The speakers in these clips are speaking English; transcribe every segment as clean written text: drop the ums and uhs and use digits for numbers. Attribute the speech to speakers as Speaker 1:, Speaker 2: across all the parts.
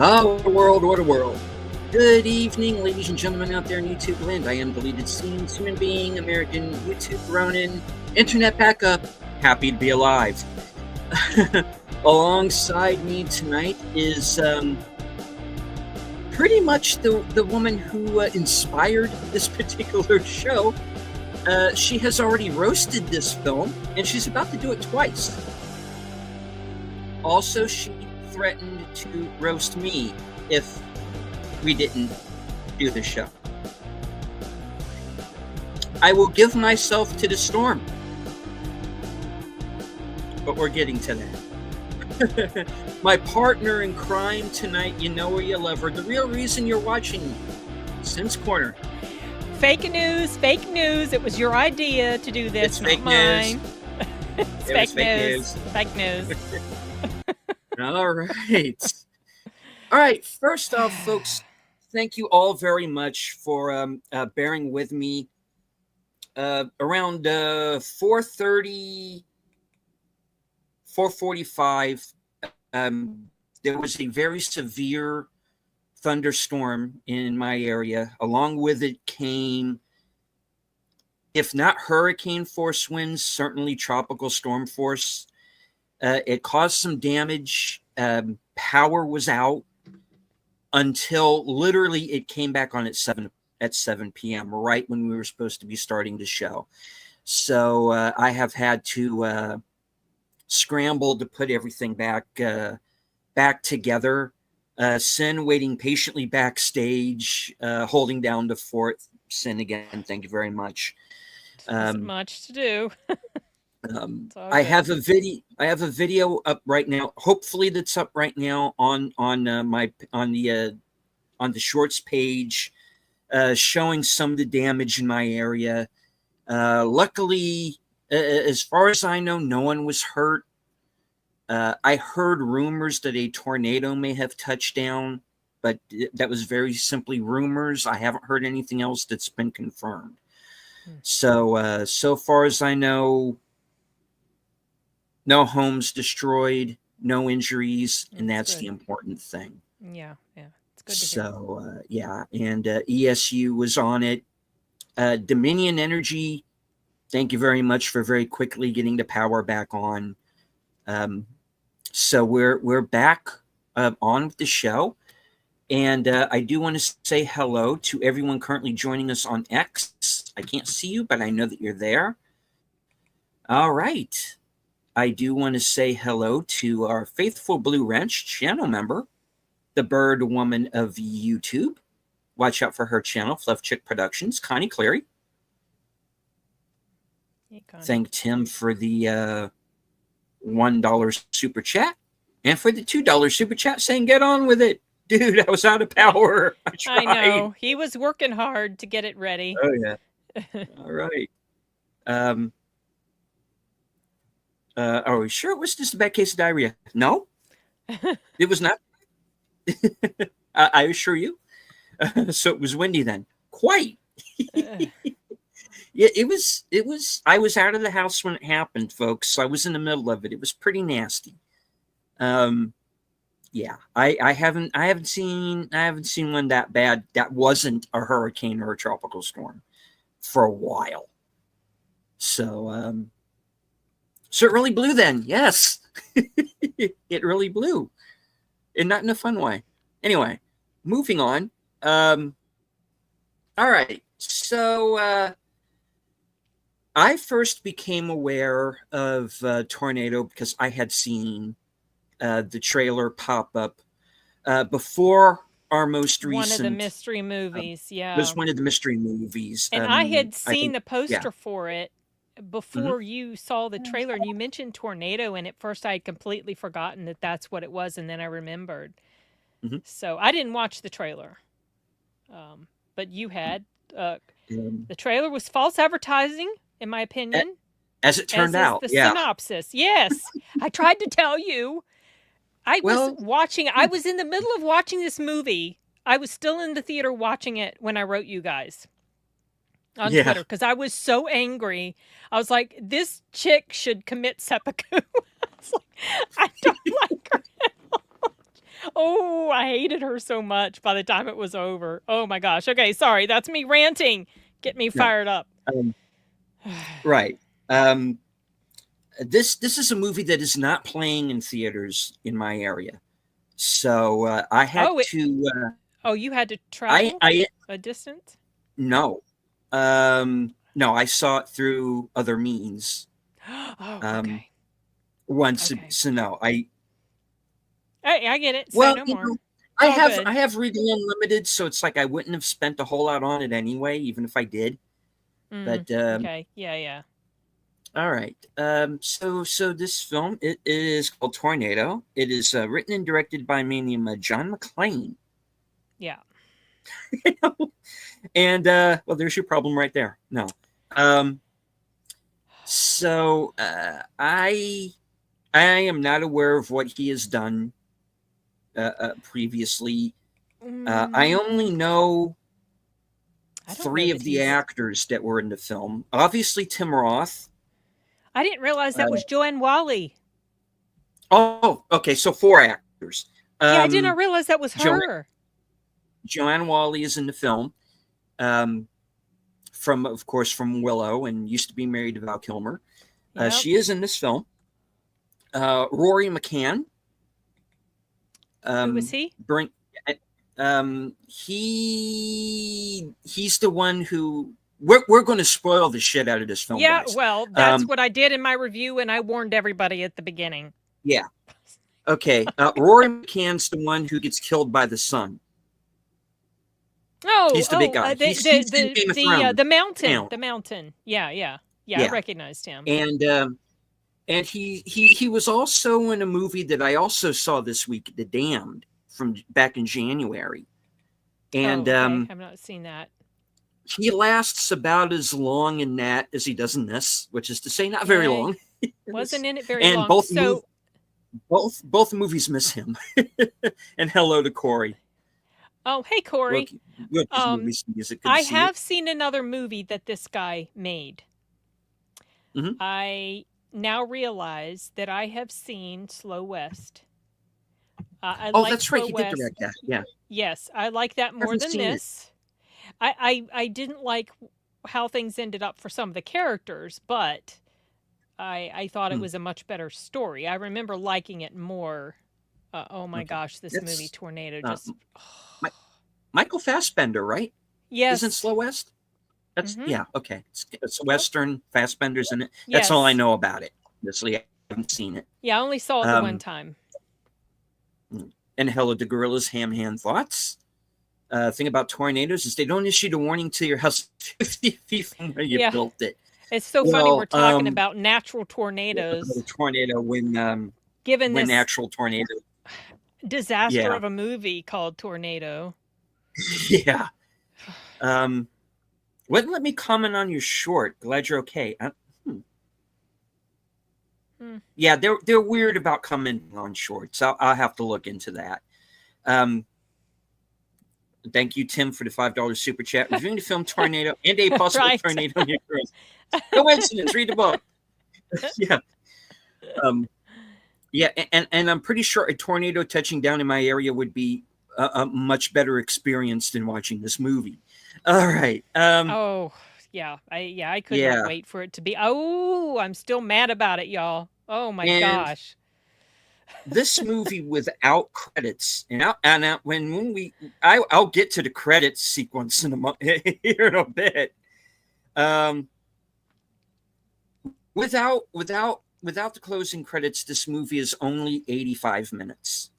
Speaker 1: Oh, what a world, what a world. Good evening, ladies and gentlemen out there in YouTube land. I am Deleted Scenes, human being, American YouTube Ronin, internet backup, happy to be alive. Alongside me tonight is pretty much the woman who inspired this particular show. She has already roasted this film, and she's about to do it twice. Also, she threatened to roast me if we didn't do the show. I will give myself to the storm, but we're getting to that. My partner in crime tonight, you know her, you love her. The real reason you're watching Sin's Corner.
Speaker 2: Fake news, fake news. It was your idea to do this,
Speaker 1: It's
Speaker 2: not
Speaker 1: fake
Speaker 2: mine.
Speaker 1: news.
Speaker 2: It's fake news. Fake news.
Speaker 1: All right. All right. First off, folks, thank you all very much for bearing with me. Around 4:30, 4:45, there was a very severe thunderstorm in my area. Along with it came, if not hurricane force winds, certainly tropical storm force. It caused some damage. Power was out until literally it came back on at 7 p.m. right when we were supposed to be starting the show. So I have had to scramble to put everything back together. Sin waiting patiently backstage, holding down the fort. Sin again, thank you very much.
Speaker 2: Wasn't much to do.
Speaker 1: I have a video up right now. Hopefully, that's up right now on the shorts page, showing some of the damage in my area. Luckily, as far as I know, no one was hurt. I heard rumors that a tornado may have touched down, but that was very simply rumors. I haven't heard anything else that's been confirmed. So, so far as I know, no homes destroyed, no injuries, and that's the important thing.
Speaker 2: Yeah, it's good to hear.
Speaker 1: So, yeah, and ESU was on it. Dominion Energy, thank you very much for very quickly getting the power back on. So we're back on with the show, and I do want to say hello to everyone currently joining us on X. I can't see you, but I know that you're there. All right. I do want to say hello to our faithful Blue Wrench channel member, the Bird Woman of YouTube. Watch out for her channel, Fluff Chick Productions, Connie Cleary.
Speaker 2: Hey, Connie.
Speaker 1: Thank Tim for the $1 super chat, and for the $2 super chat saying get on with it. Dude, I was out of power. I
Speaker 2: know. He was working hard to get it ready.
Speaker 1: Oh, yeah. All right. Are we sure it was just a bad case of diarrhea? No, it was not. I assure you. So it was windy then. Quite. Yeah, it was. I was out of the house when it happened, folks. So I was in the middle of it. It was pretty nasty. Yeah, I haven't seen one that bad that wasn't a hurricane or a tropical storm for a while. So so it really blew then. Yes. It really blew. And not in a fun way. Anyway, moving on. All right. So I first became aware of Tornado because I had seen the trailer pop up before our most recent...
Speaker 2: One of the mystery movies, yeah.
Speaker 1: It was one of the mystery movies.
Speaker 2: And I had seen the poster for it before you saw the trailer, and you mentioned tornado, and at first I had completely forgotten that that's what it was, and then I remembered. So I didn't watch the trailer, but you had. The trailer was false advertising, in my opinion.
Speaker 1: As it turned out,
Speaker 2: the synopsis. Yes, I tried to tell you. I was in the middle of watching this movie. I was still in the theater watching it when I wrote you guys on Twitter because I was so angry. I was like, this chick should commit seppuku. I don't like her. Oh, I hated her so much by the time it was over. Oh my gosh. Okay, sorry. That's me ranting. Get me
Speaker 1: No.
Speaker 2: fired up.
Speaker 1: Right. This is a movie that is not playing in theaters in my area, so I had
Speaker 2: Oh,
Speaker 1: to.
Speaker 2: you had to travel
Speaker 1: I
Speaker 2: a distance?
Speaker 1: no, no, I saw it through other means.
Speaker 2: Oh,
Speaker 1: Um,
Speaker 2: okay.
Speaker 1: once,
Speaker 2: Okay.
Speaker 1: so no, I
Speaker 2: Hey, I get it. Say
Speaker 1: well,
Speaker 2: no more. It's
Speaker 1: I
Speaker 2: all
Speaker 1: have
Speaker 2: good.
Speaker 1: Reading Unlimited, so it's like I wouldn't have spent a whole lot on it anyway, even if I did. But
Speaker 2: Okay. Yeah, yeah.
Speaker 1: all right. So this film it is called Tornado. It is written and directed by a man named John McClane.
Speaker 2: Yeah.
Speaker 1: And well, there's your problem right there. No. So I am not aware of what he has done previously. I only know
Speaker 2: I don't know
Speaker 1: three
Speaker 2: that
Speaker 1: of the
Speaker 2: he's.
Speaker 1: actors that were in the film. Obviously, Tim Roth.
Speaker 2: I didn't realize that
Speaker 1: Uh,
Speaker 2: was Joanne Wally.
Speaker 1: oh, okay, so four actors.
Speaker 2: Yeah, I didn't
Speaker 1: Um,
Speaker 2: realize that was
Speaker 1: jo-
Speaker 2: her.
Speaker 1: Joanne Wally is in the film. From, of course, from Willow, and used to be married to Val Kilmer.
Speaker 2: Yep.
Speaker 1: She is in this film. Rory McCann.
Speaker 2: Who was he?
Speaker 1: He's the one who we're going to spoil the shit out of this film,
Speaker 2: Yeah,
Speaker 1: guys.
Speaker 2: well, that's what I did in my review, and I warned everybody at the beginning.
Speaker 1: Yeah. Okay. Rory McCann's the one who gets killed by the sun.
Speaker 2: Oh,
Speaker 1: he's the big guy. He's in Game of Thrones.
Speaker 2: The mountain. Yeah. I recognized him.
Speaker 1: And he was also in a movie that I also saw this week, The Damned, from back in January. And
Speaker 2: okay. I've not seen that.
Speaker 1: He lasts about as long in that as he does in this, which is to say, not very long.
Speaker 2: Wasn't in it very long.
Speaker 1: And both movies miss him. And hello to Corey.
Speaker 2: Oh, hey, Corey.
Speaker 1: Look, music.
Speaker 2: I have seen another movie that this guy made.
Speaker 1: Mm-hmm.
Speaker 2: I now realize that I have seen Slow West.
Speaker 1: That's Slow right. He did direct that. Yeah.
Speaker 2: Yes, I like that more than this. I didn't like how things ended up for some of the characters, but I thought it was a much better story. I remember liking it more. Oh my gosh, this movie Tornado just.
Speaker 1: Michael Fassbender, right?
Speaker 2: Yes.
Speaker 1: Isn't Slow West? That's yeah. Okay, it's Western. Fassbender's in it. That's all I know about it. Honestly, I haven't seen it.
Speaker 2: Yeah, I only saw it the one time.
Speaker 1: And hello to Gorillas, Ham Hand Thoughts. Thing about tornadoes is they don't issue the warning to your house 50 feet from where you built it.
Speaker 2: It's so funny we're talking about natural tornadoes.
Speaker 1: A tornado when
Speaker 2: given
Speaker 1: when
Speaker 2: this
Speaker 1: natural tornado
Speaker 2: disaster of a movie called Tornado.
Speaker 1: Yeah. Wouldn't let me comment on your short. Glad you're okay. Yeah, they're weird about commenting on shorts. I'll have to look into that. Thank you, Tim, for the $5 super chat. Reviewing the film Tornado and a possible tornado in your girls. Coincidence. Read the book. Yeah. Yeah, and I'm pretty sure a tornado touching down in my area would be a much better experience than watching this movie. All right.
Speaker 2: I could not wait for it to be. Oh, I'm still mad about it, y'all. Oh my gosh.
Speaker 1: This movie without credits, I'll get to the credits sequence here in a bit. Without the closing credits, this movie is only 85 minutes.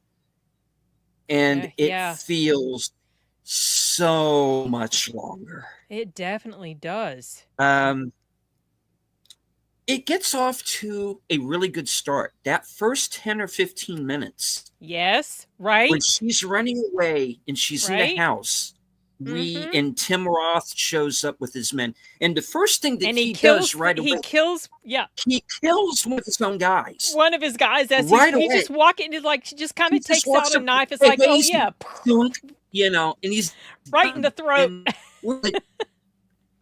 Speaker 1: And it feels so much longer.
Speaker 2: It definitely does.
Speaker 1: It gets off to a really good start. That first 10 or 15 minutes.
Speaker 2: Yes, right.
Speaker 1: When she's running away and she's in the house, and Tim Roth shows up with his men. And the first thing that he does right away.
Speaker 2: He kills
Speaker 1: one of his own guys.
Speaker 2: One of his guys as he's just walking, he just kind of takes out a knife. It's like, oh yeah.
Speaker 1: And he's
Speaker 2: right in the throat.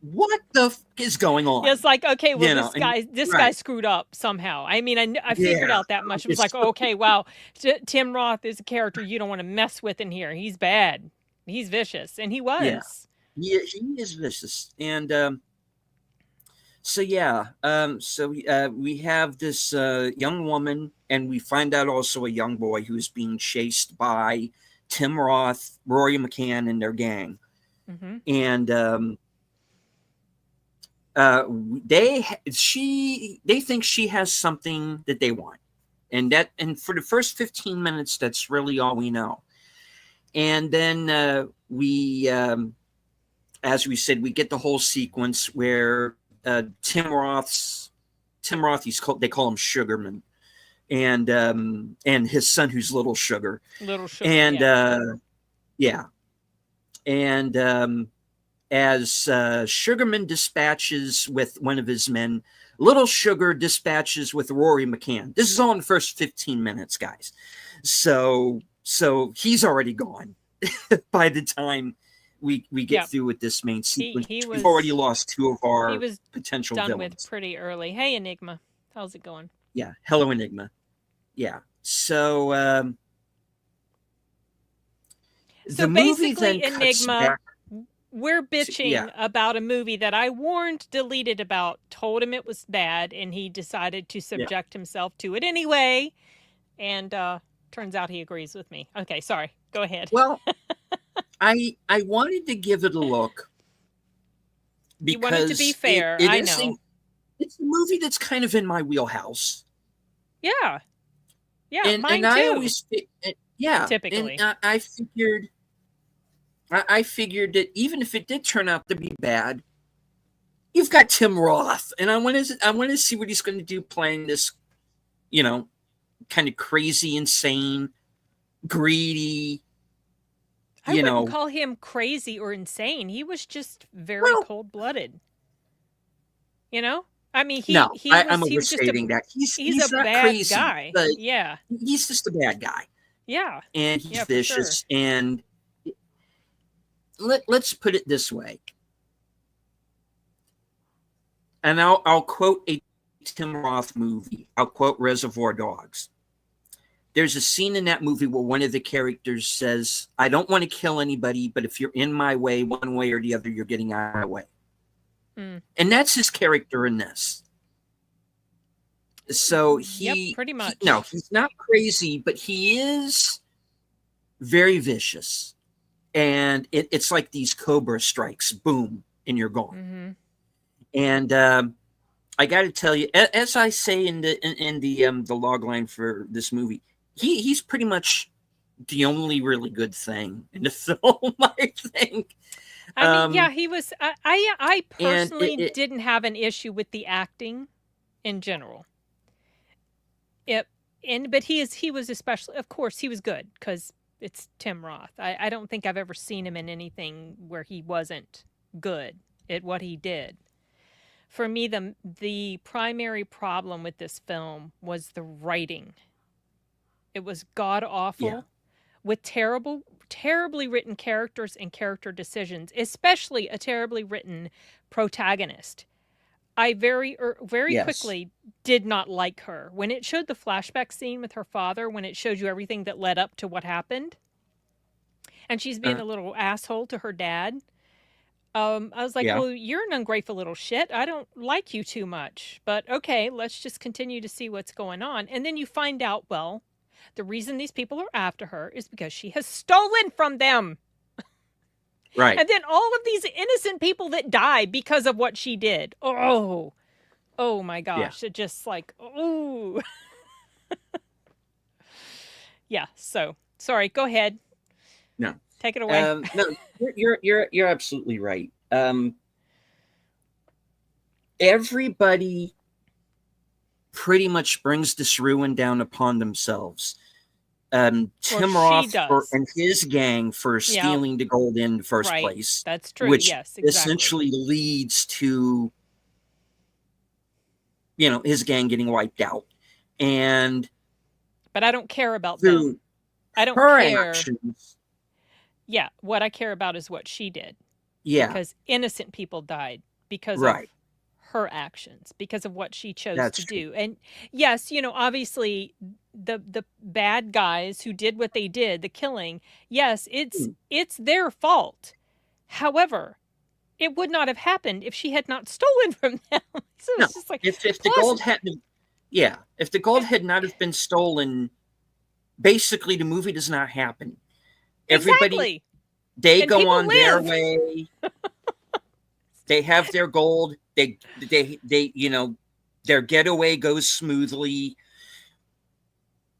Speaker 1: what the is going on?
Speaker 2: It's like, okay, well,
Speaker 1: And
Speaker 2: this guy
Speaker 1: right,
Speaker 2: screwed up somehow. I mean, I figured
Speaker 1: yeah,
Speaker 2: out that much. It was
Speaker 1: it's
Speaker 2: like, okay, wow, Tim Roth is a character you don't want to mess with in here. He's bad. He's vicious, and he
Speaker 1: yeah,
Speaker 2: was.
Speaker 1: he is vicious, and so yeah, we have this young woman, and we find out also a young boy who's being chased by Tim Roth, Rory McCann, and their gang,
Speaker 2: Mm-hmm.
Speaker 1: and they think she has something that they want, and for the first 15 minutes, that's really all we know, and then as we said, we get the whole sequence where Tim Roth's Tim Roth, they call him Sugarman, and his son who's Little Sugar,
Speaker 2: Little Sugar,
Speaker 1: and
Speaker 2: yeah.
Speaker 1: yeah, and as Sugarman dispatches with one of his men, Little Sugar dispatches with Rory McCann. This is all in the first 15 minutes, guys. So he's already gone by the time we get through with this main sequence. We've already lost two of our potential
Speaker 2: done
Speaker 1: villains.
Speaker 2: With pretty early. Hey, Enigma, how's it going?
Speaker 1: Yeah, hello, Enigma. Yeah, so
Speaker 2: so basically, Enigma, we're bitching about a movie that I warned Deleted about, told him it was bad, and he decided to subject himself to it anyway. And turns out he agrees with me. Okay, sorry. Go ahead.
Speaker 1: Well, I wanted to give it a look because
Speaker 2: you wanted to be fair. I know.
Speaker 1: It's a movie that's kind of in my wheelhouse.
Speaker 2: Yeah. Yeah,
Speaker 1: and,
Speaker 2: mine
Speaker 1: and
Speaker 2: too.
Speaker 1: I always, yeah,
Speaker 2: typically.
Speaker 1: And I figured that even if it did turn out to be bad, you've got Tim Roth, and I want to see what he's going to do playing this, kind of crazy, insane, greedy.
Speaker 2: I wouldn't call him crazy or insane. He was just very cold-blooded. I mean,
Speaker 1: I'm overstating that. He's
Speaker 2: a
Speaker 1: not
Speaker 2: bad
Speaker 1: crazy,
Speaker 2: guy.
Speaker 1: But
Speaker 2: yeah,
Speaker 1: he's just a bad guy.
Speaker 2: Yeah,
Speaker 1: and he's vicious. Sure. And let's put it this way. And I'll quote a Tim Roth movie. I'll quote Reservoir Dogs. There's a scene in that movie where one of the characters says, "I don't want to kill anybody, but if you're in my way, one way or the other, you're getting out of my way." And that's his character in this. So
Speaker 2: pretty much.
Speaker 1: He's not crazy, but he is very vicious. And it's like these cobra strikes, boom, and you're gone. Mm-hmm. And I got to tell you, as I say in the log line for this movie, he's pretty much the only really good thing in the film, I think.
Speaker 2: I mean, yeah, he was. I personally didn't have an issue with the acting in general. But he was especially, of course, he was good because it's Tim Roth. I don't think I've ever seen him in anything where he wasn't good at what he did. For me, the primary problem with this film was the writing. It was god awful, with terribly written characters and character decisions, especially a terribly written protagonist. I very quickly did not like her. When it showed the flashback scene with her father, when it showed you everything that led up to what happened, and she's being a little asshole to her dad, I was like, well, you're an ungrateful little shit. I don't like you too much. But okay, let's just continue to see what's going on. And then you find out, well, the reason these people are after her is because she has stolen from them.
Speaker 1: Right.
Speaker 2: And then all of these innocent people that die because of what she did. Oh my gosh. It just like, oh. Yeah. So sorry. Go ahead.
Speaker 1: No.
Speaker 2: Take it away.
Speaker 1: No, you're absolutely right. Everybody pretty much brings this ruin down upon themselves. Tim Roth and his gang for stealing the gold in the first place.
Speaker 2: That's true.
Speaker 1: Which
Speaker 2: yes, exactly.
Speaker 1: essentially leads to his gang getting wiped out.
Speaker 2: But I don't care about them. I don't care. Actions, what I care about is what she did.
Speaker 1: Yeah.
Speaker 2: Because innocent people died. because of
Speaker 1: Right.
Speaker 2: her actions, because of what she chose
Speaker 1: That's
Speaker 2: to
Speaker 1: true.
Speaker 2: do. And yes, obviously the bad guys who did what they did, the killing, yes, it's their fault. However, it would not have happened if she had not stolen from them. So
Speaker 1: No,
Speaker 2: it's just like,
Speaker 1: if the
Speaker 2: plus,
Speaker 1: gold hadn't, yeah, if the gold had not have been stolen, basically the movie does not happen. Everybody,
Speaker 2: exactly.
Speaker 1: they
Speaker 2: And
Speaker 1: go
Speaker 2: people
Speaker 1: on their
Speaker 2: live.
Speaker 1: way. They have their gold. They their getaway goes smoothly.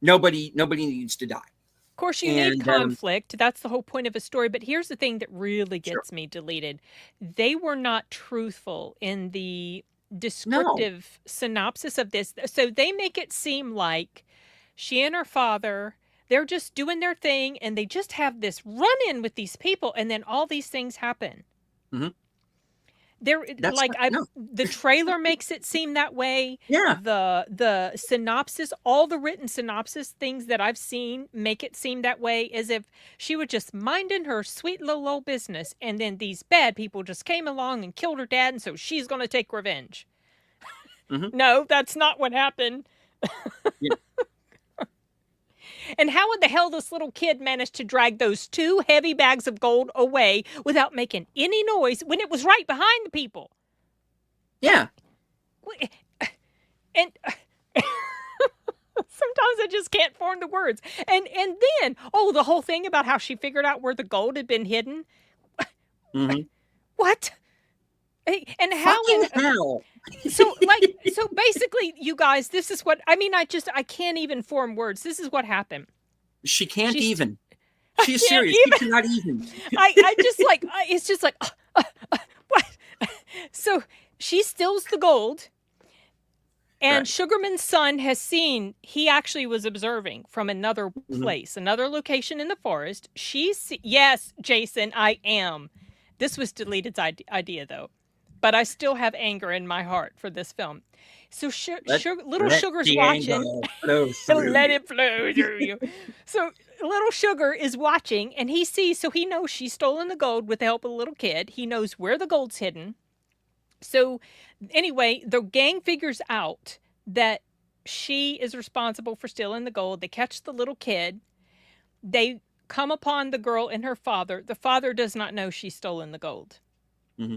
Speaker 1: Nobody needs to die.
Speaker 2: Of course, you need
Speaker 1: And
Speaker 2: conflict. That's the whole point of a story. But here's the thing that really
Speaker 1: sure,
Speaker 2: gets me deleted. They were not truthful in the
Speaker 1: no,
Speaker 2: descriptive synopsis of this. So they make it seem like she and her father, they're just doing their thing and they just have this run in with these people and then all these things happen.
Speaker 1: mm-hmm.
Speaker 2: There,
Speaker 1: That's
Speaker 2: like
Speaker 1: not,
Speaker 2: I
Speaker 1: no,
Speaker 2: the trailer makes it seem that way.
Speaker 1: yeah,
Speaker 2: The synopsis, all the written synopsis things that I've seen make it seem that way, as if she was just minding her sweet little old business and then these bad people just came along and killed her dad and so she's going to take revenge.
Speaker 1: mm-hmm.
Speaker 2: No, that's not what happened.
Speaker 1: You
Speaker 2: And how in the hell this little kid managed to drag those 2 heavy bags of gold away without making any noise when it was right behind the people?
Speaker 1: yeah,
Speaker 2: And sometimes I just can't form the words. And then, oh, the whole thing about how she figured out where the gold had been hidden.
Speaker 1: mm-hmm.
Speaker 2: What? And how
Speaker 1: Fucking
Speaker 2: in
Speaker 1: hell.
Speaker 2: so basically, you guys, this is what I mean. I can't even form words. This is what happened.
Speaker 1: She can't
Speaker 2: She's
Speaker 1: even.
Speaker 2: I
Speaker 1: She is
Speaker 2: can't
Speaker 1: serious. She
Speaker 2: even.
Speaker 1: cannot even.
Speaker 2: I just like it's just like what? So she steals the gold. And
Speaker 1: Right.
Speaker 2: Sugarman's son has seen, he actually was observing from another
Speaker 1: Mm-hmm.
Speaker 2: place, another location in the forest. Yes, Jason, I am. This was Deleted's idea, though. But I still have anger in my heart for this film. So little
Speaker 1: Let
Speaker 2: Sugar's
Speaker 1: the anger
Speaker 2: watching.
Speaker 1: flow through
Speaker 2: Let
Speaker 1: you.
Speaker 2: it flow through you. So little Sugar is watching, and he sees, so he knows she's stolen the gold with the help of the little kid. He knows where the gold's hidden. So anyway, the gang figures out that she is responsible for stealing the gold. They catch the little kid. They come upon the girl and her father. The father does not know she's stolen the gold.
Speaker 1: Mm-hmm.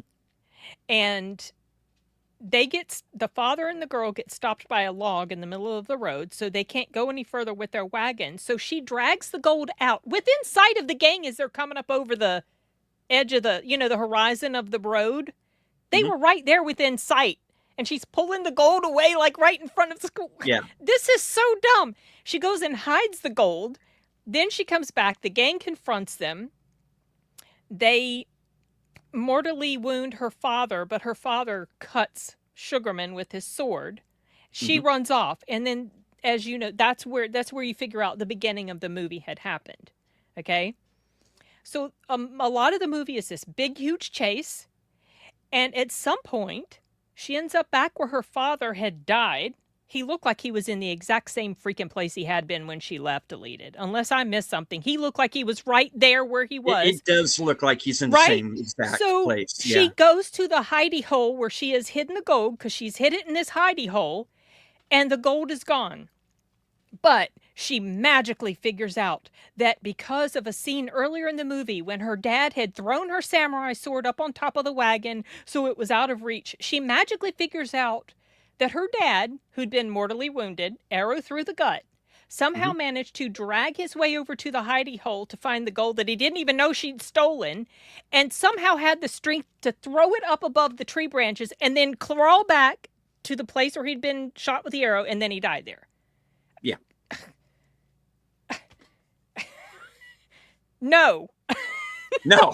Speaker 2: And the father and the girl get stopped by a log in the middle of the road, so they can't go any further with their wagon. So she drags the gold out within sight of the gang as they're coming up over the edge of the horizon of the road. They
Speaker 1: Mm-hmm.
Speaker 2: were right there within sight. And she's pulling the gold away, like right in front of the school.
Speaker 1: Yeah.
Speaker 2: This is so dumb. She goes and hides the gold. Then she comes back. The gang confronts them. They mortally wound her father, but her father cuts Sugarman with his sword. She
Speaker 1: Mm-hmm.
Speaker 2: runs off. And then, as you know, that's where you figure out the beginning of the movie had happened. Okay? So a lot of the movie is this big, huge chase. And at some point, she ends up back where her father had died. He looked like he was in the exact same freaking place he had been when she left Deleted. Unless I missed something. He looked like he was right there where he was.
Speaker 1: It does look like he's in the
Speaker 2: right?
Speaker 1: same exact
Speaker 2: So
Speaker 1: place.
Speaker 2: she
Speaker 1: Yeah.
Speaker 2: goes to the hidey hole where she has hidden the gold because she's hid it in this hidey hole. And the gold is gone. But she magically figures out that because of a scene earlier in the movie when her dad had thrown her samurai sword up on top of the wagon so it was out of reach, she magically figures out that her dad, who'd been mortally wounded, arrow through the gut, somehow managed to drag his way over to the hidey hole to find the gold that he didn't even know she'd stolen, and somehow had the strength to throw it up above the tree branches and then crawl back to the place where he'd been shot with the arrow, and then he died there.
Speaker 1: Yeah.
Speaker 2: No.
Speaker 1: No.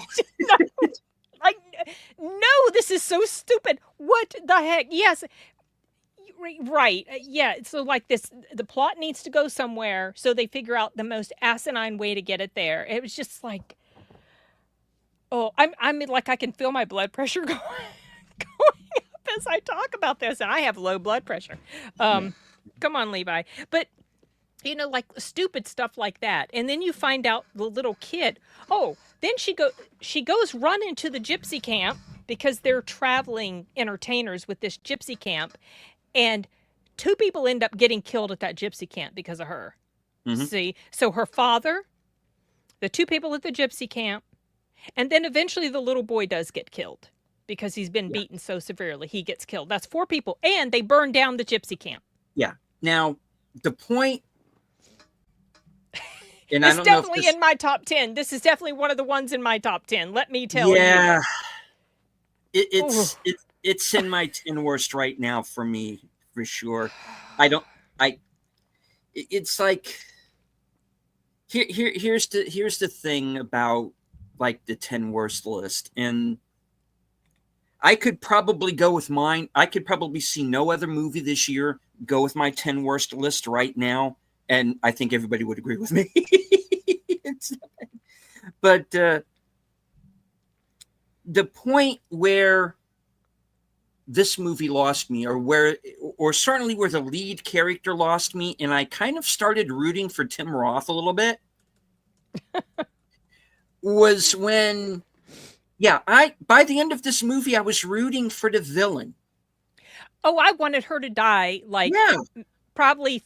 Speaker 2: Like, no, this is so stupid. What the heck? Yes. Right. Yeah. So, like, the plot needs to go somewhere, so they figure out the most asinine way to get it there. It was just like, oh, I'm like, I can feel my blood pressure going up as I talk about this, and I have low blood pressure. Come on, Levi. But like stupid stuff like that. And then you find out the little kid. Oh, then she goes run into the gypsy camp because they're traveling entertainers with this gypsy camp, and 2 people end up getting killed at that gypsy camp because of her.
Speaker 1: Mm-hmm.
Speaker 2: See? So her father, the 2 people at the gypsy camp, and then eventually the little boy does get killed because he's been beaten so severely. He gets killed. That's 4 people. And they burn down the gypsy camp.
Speaker 1: Yeah. Now, the point...
Speaker 2: And it's definitely in my top 10. This is definitely one of the ones in my top 10. Let me tell you.
Speaker 1: Yeah. It's in my 10 worst right now for me, for sure. It's like... Here's the thing about like the 10 worst list, and I could probably go with mine. I could probably see no other movie this year go with my 10 worst list right now, and I think everybody would agree with me. But the point where this movie lost me, or certainly where the lead character lost me, and I kind of started rooting for Tim Roth a little bit, was when, by the end of this movie, I was rooting for the villain.
Speaker 2: Oh, I wanted her to die, probably...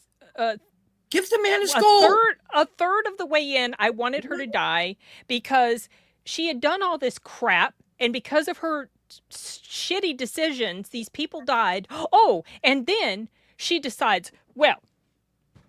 Speaker 1: give the man his gold.
Speaker 2: A third of the way in, I wanted her to die because she had done all this crap, and because of her shitty decisions, these people died. Oh, and then she decides, well,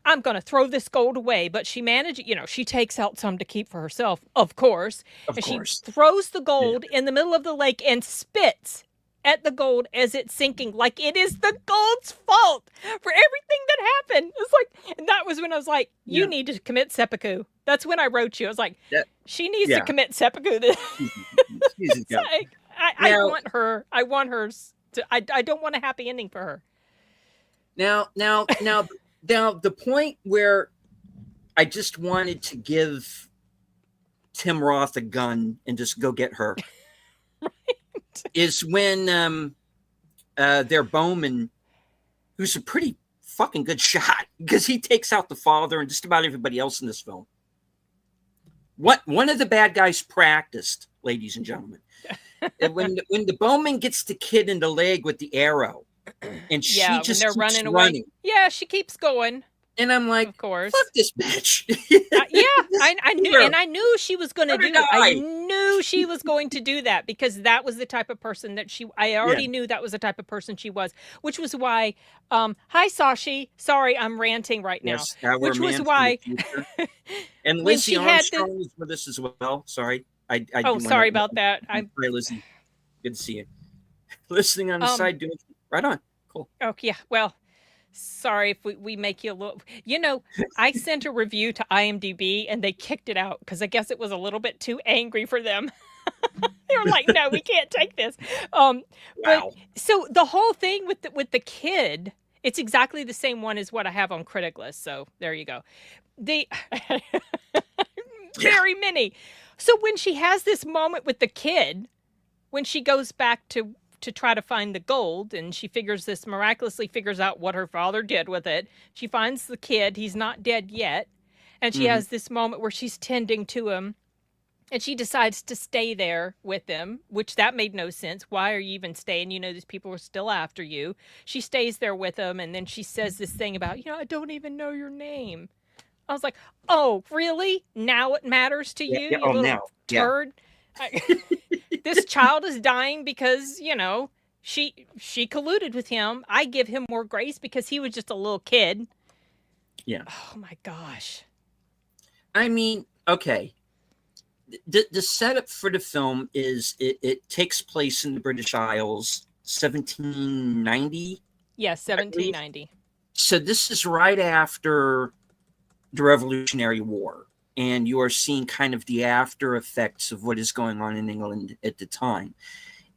Speaker 2: I'm going to throw this gold away. But she managed, she takes out some to keep for herself, of course. She throws the gold in the middle of the lake and spits at the gold as it's sinking, like it is the gold's fault for everything that happened. It's like, and that was when I was like, you need to commit seppuku. That's when I wrote you. I was like, she needs to commit seppuku. I want her. I want her to. I don't want a happy ending for her.
Speaker 1: Now, the point where I just wanted to give Tim Roth a gun and just go get her. Is when their Bowman, who's a pretty fucking good shot, because he takes out the father and just about everybody else in this film. One of the bad guys practiced, ladies and gentlemen. when the Bowman gets the kid in the leg with the arrow, and she just
Speaker 2: they're
Speaker 1: keeps
Speaker 2: running away. Yeah, she keeps going.
Speaker 1: And I'm like, of course, fuck this bitch.
Speaker 2: I knew, and I knew she was going to do it. I knew she was going to do that because that was the type of person that I already knew that was the type of person she was, which was why, hi, Sashi. Sorry, I'm ranting right now.
Speaker 1: Yes,
Speaker 2: which was why.
Speaker 1: And Lizzie Armstrong was with us as well. Sorry.
Speaker 2: Sorry about that.
Speaker 1: Hi, Lizzie. Good to see you. Listening on the side, doing right on. Cool.
Speaker 2: Oh, yeah. Well, sorry if we make you a little... I sent a review to IMDb and they kicked it out because I guess it was a little bit too angry for them. They were like, no, we can't take this. But so the whole thing with the kid, it's exactly the same one as what I have on Critic List. So there you go. Very many. So when she has this moment with the kid, when she goes back to try to find the gold, and she miraculously figures out what her father did with it. She finds the kid. He's not dead yet. And she has this moment where she's tending to him, and she decides to stay there with him, which that made no sense. Why are you even staying? These people are still after you. She stays there with him, and then she says this thing about, I don't even know your name. I was like, oh, really? Now it matters to you, you little turd? This child is dying because, she colluded with him. I give him more grace because he was just a little kid.
Speaker 1: Yeah.
Speaker 2: Oh, my gosh.
Speaker 1: I mean, okay. The setup for the film is it takes place in the British Isles, 1790?
Speaker 2: Yes, 1790.
Speaker 1: So this is right after the Revolutionary War. And you are seeing kind of the after effects of what is going on in England at the time.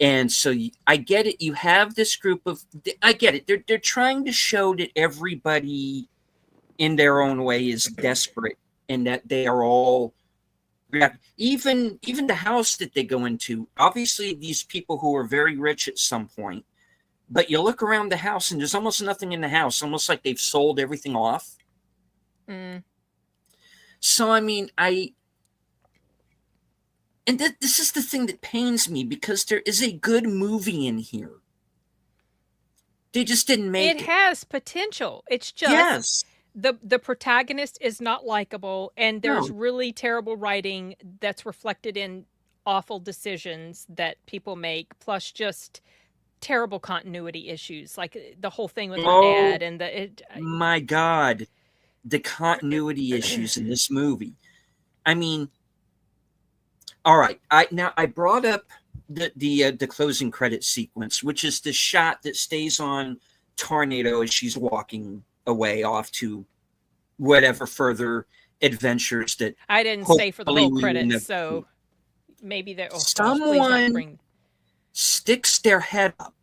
Speaker 1: And so I get it. You have this group of, I get it. They're trying to show that everybody in their own way is desperate and that they are all, even the house that they go into, obviously these people who are very rich at some point, but you look around the house and there's almost nothing in the house, almost like they've sold everything off. So, I mean, And this is the thing that pains me, because there is a good movie in here. They just didn't make it.
Speaker 2: It has potential. It's just
Speaker 1: Yes.
Speaker 2: the protagonist is not likable, and there's
Speaker 1: No.
Speaker 2: really terrible writing that's reflected in awful decisions that people make, plus just terrible continuity issues, like the whole thing with her dad and
Speaker 1: my God, the continuity issues in this movie. I mean, all right. I brought up the closing credit sequence, which is the shot that stays on Tornado as she's walking away off to whatever further adventures that
Speaker 2: I didn't stay for the whole credits, so maybe that
Speaker 1: someone sticks their head up.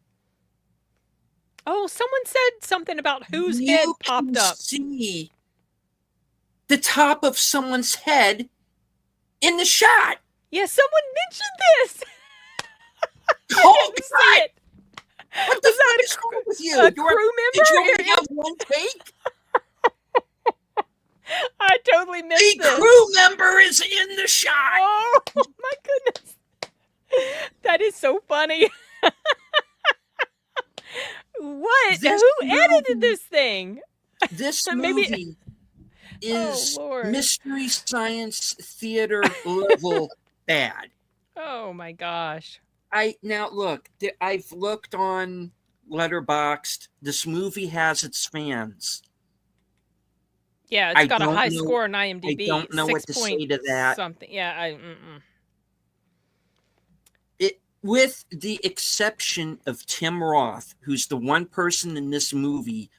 Speaker 2: Oh, someone said something about whose head popped up.
Speaker 1: See the top of someone's head in the shot.
Speaker 2: Yeah, someone mentioned this.
Speaker 1: Oh, God.
Speaker 2: It.
Speaker 1: What the fuck is wrong with you?
Speaker 2: A crew member?
Speaker 1: Did you only have one take?
Speaker 2: I totally missed this.
Speaker 1: The crew member is in the shot.
Speaker 2: Oh, my goodness. That is so funny. What? Who edited this thing?
Speaker 1: This movie is Mystery Science Theater level bad.
Speaker 2: Oh my gosh.
Speaker 1: Now look, I've looked on Letterboxd. This movie has its fans.
Speaker 2: Yeah, it's got a high score on IMDb.
Speaker 1: I don't know what to say to that.
Speaker 2: Something. Yeah,
Speaker 1: with the exception of Tim Roth, who's the one person in this movie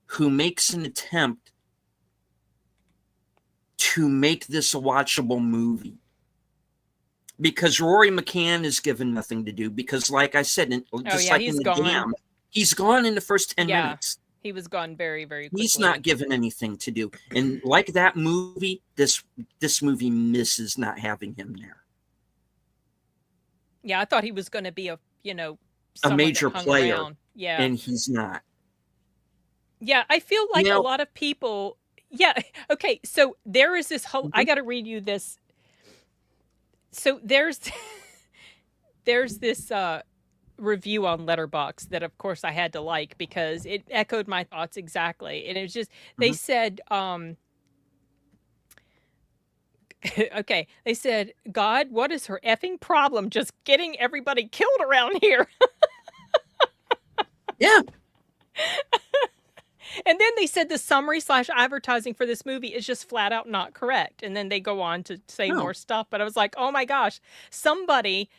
Speaker 1: who makes an attempt to make this a watchable movie. Because Rory McCann is given nothing to do. Because, like I said, just like in The Dam, he's gone in the first 10 minutes.
Speaker 2: He was gone very, very quickly.
Speaker 1: He's not given anything to do. And like that movie, this movie misses not having him there.
Speaker 2: Yeah, I thought he was going to be a
Speaker 1: major player.
Speaker 2: Around. Yeah.
Speaker 1: And he's not.
Speaker 2: Yeah, I feel like a lot of people. Yeah. Okay. So there is this whole. I got to read you this. So there's this review on Letterboxd that, of course, I had to like because it echoed my thoughts exactly, and it was just they said. Okay, they said, God, what is her effing problem just getting everybody killed around here?
Speaker 1: Yeah.
Speaker 2: And then they said the summary / advertising for this movie is just flat out not correct. And then they go on to say more stuff. But I was like, oh my gosh, somebody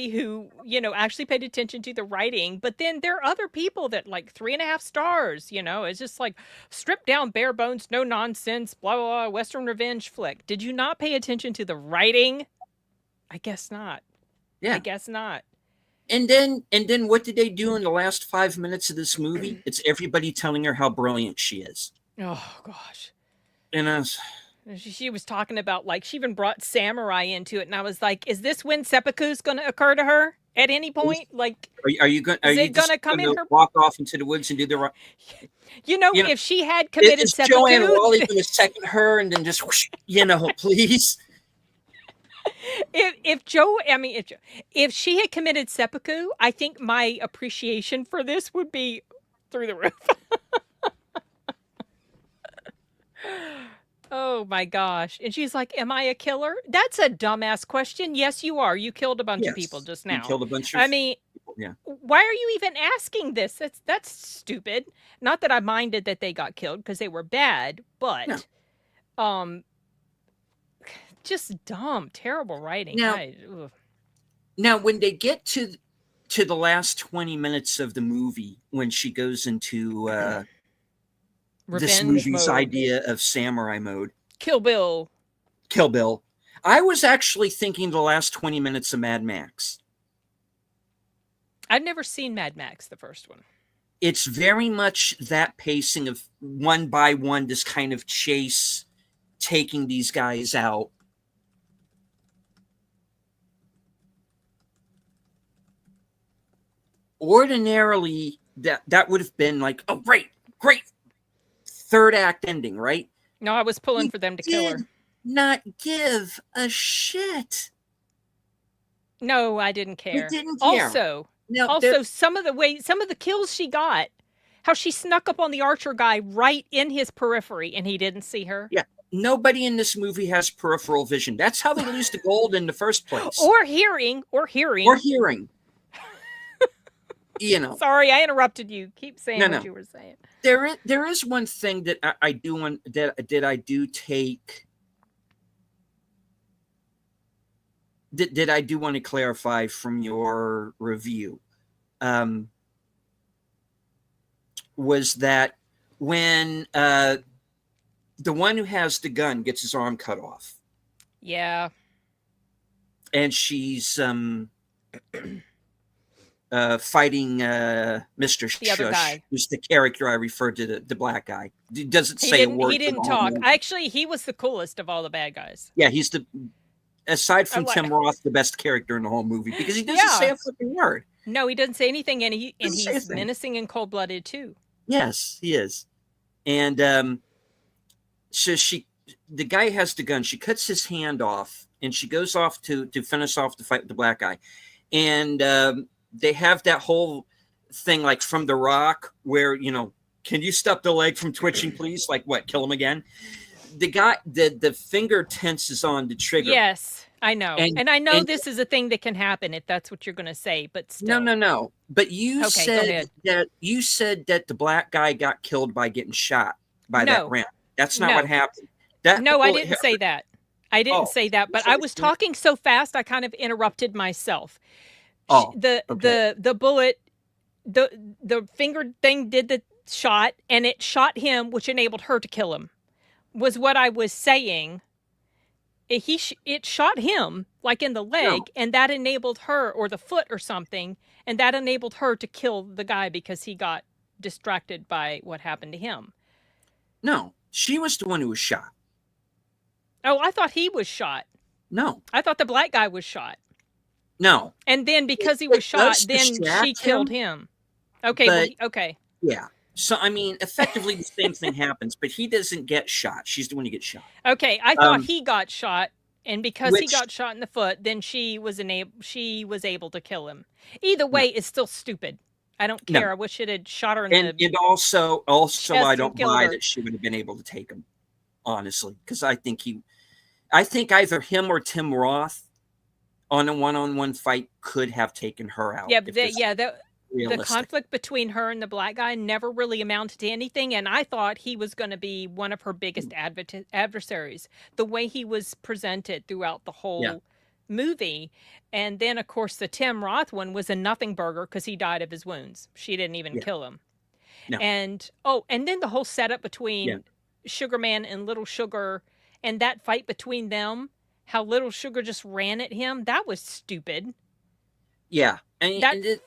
Speaker 2: who, actually paid attention to the writing. But then there are other people that like 3.5 stars, it's just like stripped down, bare bones, no nonsense, blah, blah, blah, Western revenge flick. Did you not pay attention to the writing? I guess not.
Speaker 1: Yeah.
Speaker 2: I guess not.
Speaker 1: And then what did they do in the last 5 minutes of this movie? It's everybody telling her how brilliant she is.
Speaker 2: Oh, gosh.
Speaker 1: And
Speaker 2: she was talking about, like, she even brought samurai into it. And I was like, is this when seppuku's going to occur to her at any point? Like,
Speaker 1: are you going to
Speaker 2: come in her
Speaker 1: walk off into the woods and do the right?
Speaker 2: If she had committed seppuku.
Speaker 1: Joanne Wally going to second her and then just, please?
Speaker 2: If she had committed seppuku, I think my appreciation for this would be through the roof. Oh my gosh. And she's like, am I a killer? That's a dumbass question. Yes, you are. You killed a bunch of people just now.
Speaker 1: You killed a bunch of people. Yeah.
Speaker 2: Why are you even asking this? That's stupid. Not that I minded that they got killed because they were bad, but just dumb, terrible writing.
Speaker 1: Now when they get to the last 20 minutes of the movie, when she goes into this movie's idea of samurai mode,
Speaker 2: Kill Bill,
Speaker 1: I was actually thinking the last 20 minutes of Mad Max.
Speaker 2: I'd never seen Mad Max, the first one.
Speaker 1: It's very much that pacing of one by one, this kind of chase, taking these guys out. Ordinarily, that would have been like, oh, great, third act ending, right?
Speaker 2: No, I was pulling for them to kill her.
Speaker 1: Not give a shit.
Speaker 2: No, I didn't
Speaker 1: You
Speaker 2: care.
Speaker 1: didn't care.
Speaker 2: Also,
Speaker 1: Now,
Speaker 2: also some of the kills she got, how she snuck up on the archer guy right in his periphery and he didn't see her.
Speaker 1: yeah, nobody in this movie has peripheral vision. That's how they lose the gold in the first place.
Speaker 2: Or hearing.
Speaker 1: Or hearing.
Speaker 2: Sorry, I interrupted you. Keep saying
Speaker 1: No.
Speaker 2: what you were saying.
Speaker 1: There is one thing that I do want that I do take. That I do want to clarify from your review, was that when the one who has the gun gets his arm cut off.
Speaker 2: Yeah.
Speaker 1: And she's fighting Mr. Shush, who's the character I referred to, the black guy. He doesn't say a word.
Speaker 2: He didn't talk. Actually, he was the coolest of all the bad guys.
Speaker 1: Yeah, he's aside from Tim Roth, the best character in the whole movie because he doesn't say a fucking word.
Speaker 2: No, he doesn't say anything, and he's menacing and cold-blooded too.
Speaker 1: Yes, he is. And so the guy has the gun. She cuts his hand off, and she goes off to finish off the fight with the black guy. And they have that whole thing like from The Rock where, can you stop the leg from twitching, please? Like what, kill him again? The guy, the finger tenses on the trigger.
Speaker 2: Yes, I know. And I know this is a thing that can happen if that's what you're going to say, but still.
Speaker 1: No. But you said that the black guy got killed by getting shot by that rant. That's not what happened.
Speaker 2: I didn't say that. I didn't say that, but I was talking so fast I kind of interrupted myself. The bullet, the finger thing did the shot, and it shot him, which enabled her to kill him. Was what I was saying. It shot him like in the leg, and that enabled her, or the foot or something, and that enabled her to kill the guy because he got distracted by what happened to him.
Speaker 1: No, she was the one who was shot.
Speaker 2: Oh, I thought he was shot.
Speaker 1: No.
Speaker 2: I thought the black guy was shot.
Speaker 1: No.
Speaker 2: And then because he was shot, then she killed him. Okay, okay.
Speaker 1: Yeah. So, I mean, effectively the same thing happens, but he doesn't get shot. She's the one who gets shot.
Speaker 2: Okay, I thought he got shot, and because he got shot in the foot, then she was able to kill him. Either way, it's still stupid. I don't care. I wish it had shot her in the
Speaker 1: And also I don't buy that she would have been able to take him, honestly, because I think either him or Tim Roth on a one-on-one fight could have taken her out.
Speaker 2: Yeah, the conflict between her and the black guy never really amounted to anything, and I thought he was going to be one of her biggest adversaries. The way he was presented throughout the whole movie, and then of course the Tim Roth one was a nothing burger because he died of his wounds. She didn't even kill him. No. And then the whole setup between Sugar Man and Little Sugar, and that fight between them, how Little Sugar just ran at him, that was stupid.
Speaker 1: Yeah. The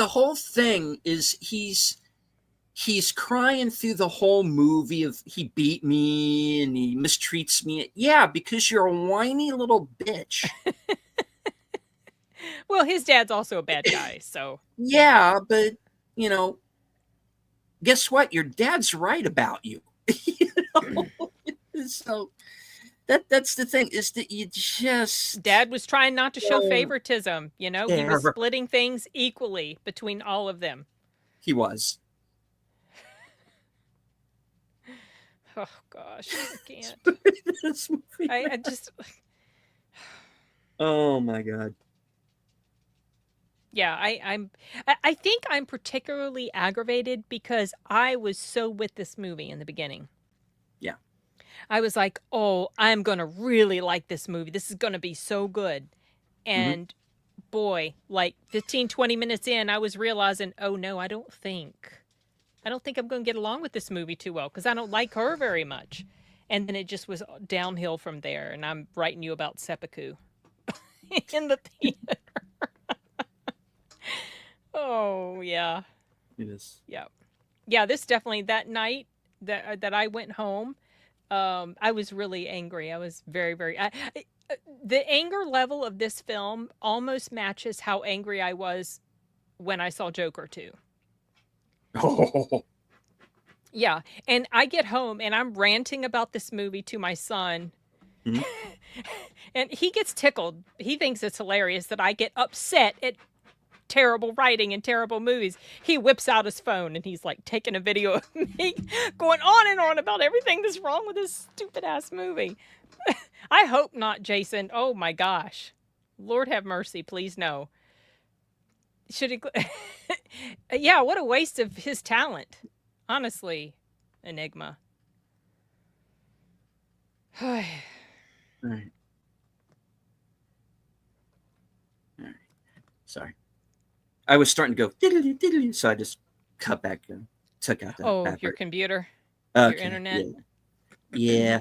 Speaker 1: whole thing is he's crying through the whole movie of he beat me and he mistreats me. Yeah, because you're a whiny little bitch.
Speaker 2: Well, his dad's also a bad guy, so.
Speaker 1: Yeah, but guess what? Your dad's right about you. So that's the thing, is that you just...
Speaker 2: Dad was trying not to show favoritism, He was splitting things equally between all of them.
Speaker 1: He was.
Speaker 2: Oh, gosh, I can't. I just...
Speaker 1: Oh, my God.
Speaker 2: Yeah, I think I'm particularly aggravated because I was so with this movie in the beginning.
Speaker 1: Yeah.
Speaker 2: I was like, oh, I'm going to really like this movie. This is going to be so good. And boy, like 15, 20 minutes in, I was realizing, oh no, I don't think I'm going to get along with this movie too well because I don't like her very much. And then it just was downhill from there. And I'm writing you about seppuku in the theater. Oh, yeah.
Speaker 1: It is.
Speaker 2: Yeah. Yeah, this definitely, that night that I went home, I was really angry. I was very, very... the anger level of this film almost matches how angry I was when I saw Joker 2.
Speaker 1: Oh.
Speaker 2: Yeah, and I get home and I'm ranting about this movie to my son
Speaker 1: Mm-hmm.
Speaker 2: And he gets tickled. He thinks it's hilarious that I get upset at terrible writing and terrible movies. He whips out his phone and he's like taking a video of me going on and on about everything that's wrong with this stupid ass movie. I hope not, Jason. Oh my gosh. Lord have mercy, please no. Should he Yeah, what a waste of his talent. Honestly, Enigma.
Speaker 1: All right. All right. Sorry. I was starting to go diddly, diddly, so I just cut back and took out that.
Speaker 2: Oh, your computer?
Speaker 1: Okay,
Speaker 2: your internet?
Speaker 1: Yeah.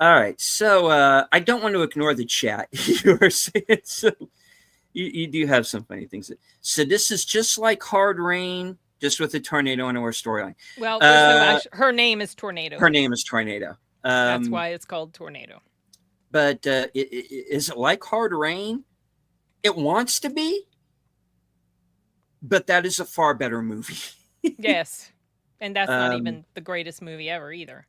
Speaker 1: All right. So I don't want to ignore the chat you were saying. So you do have some funny things. So this is just like Hard Rain, just with a tornado and a storyline.
Speaker 2: Well, there's no her name is Tornado.
Speaker 1: Her name is Tornado.
Speaker 2: That's why it's called Tornado.
Speaker 1: But is it like Hard Rain? It wants to be, but that is a far better movie.
Speaker 2: Yes. And that's not even the greatest movie ever either.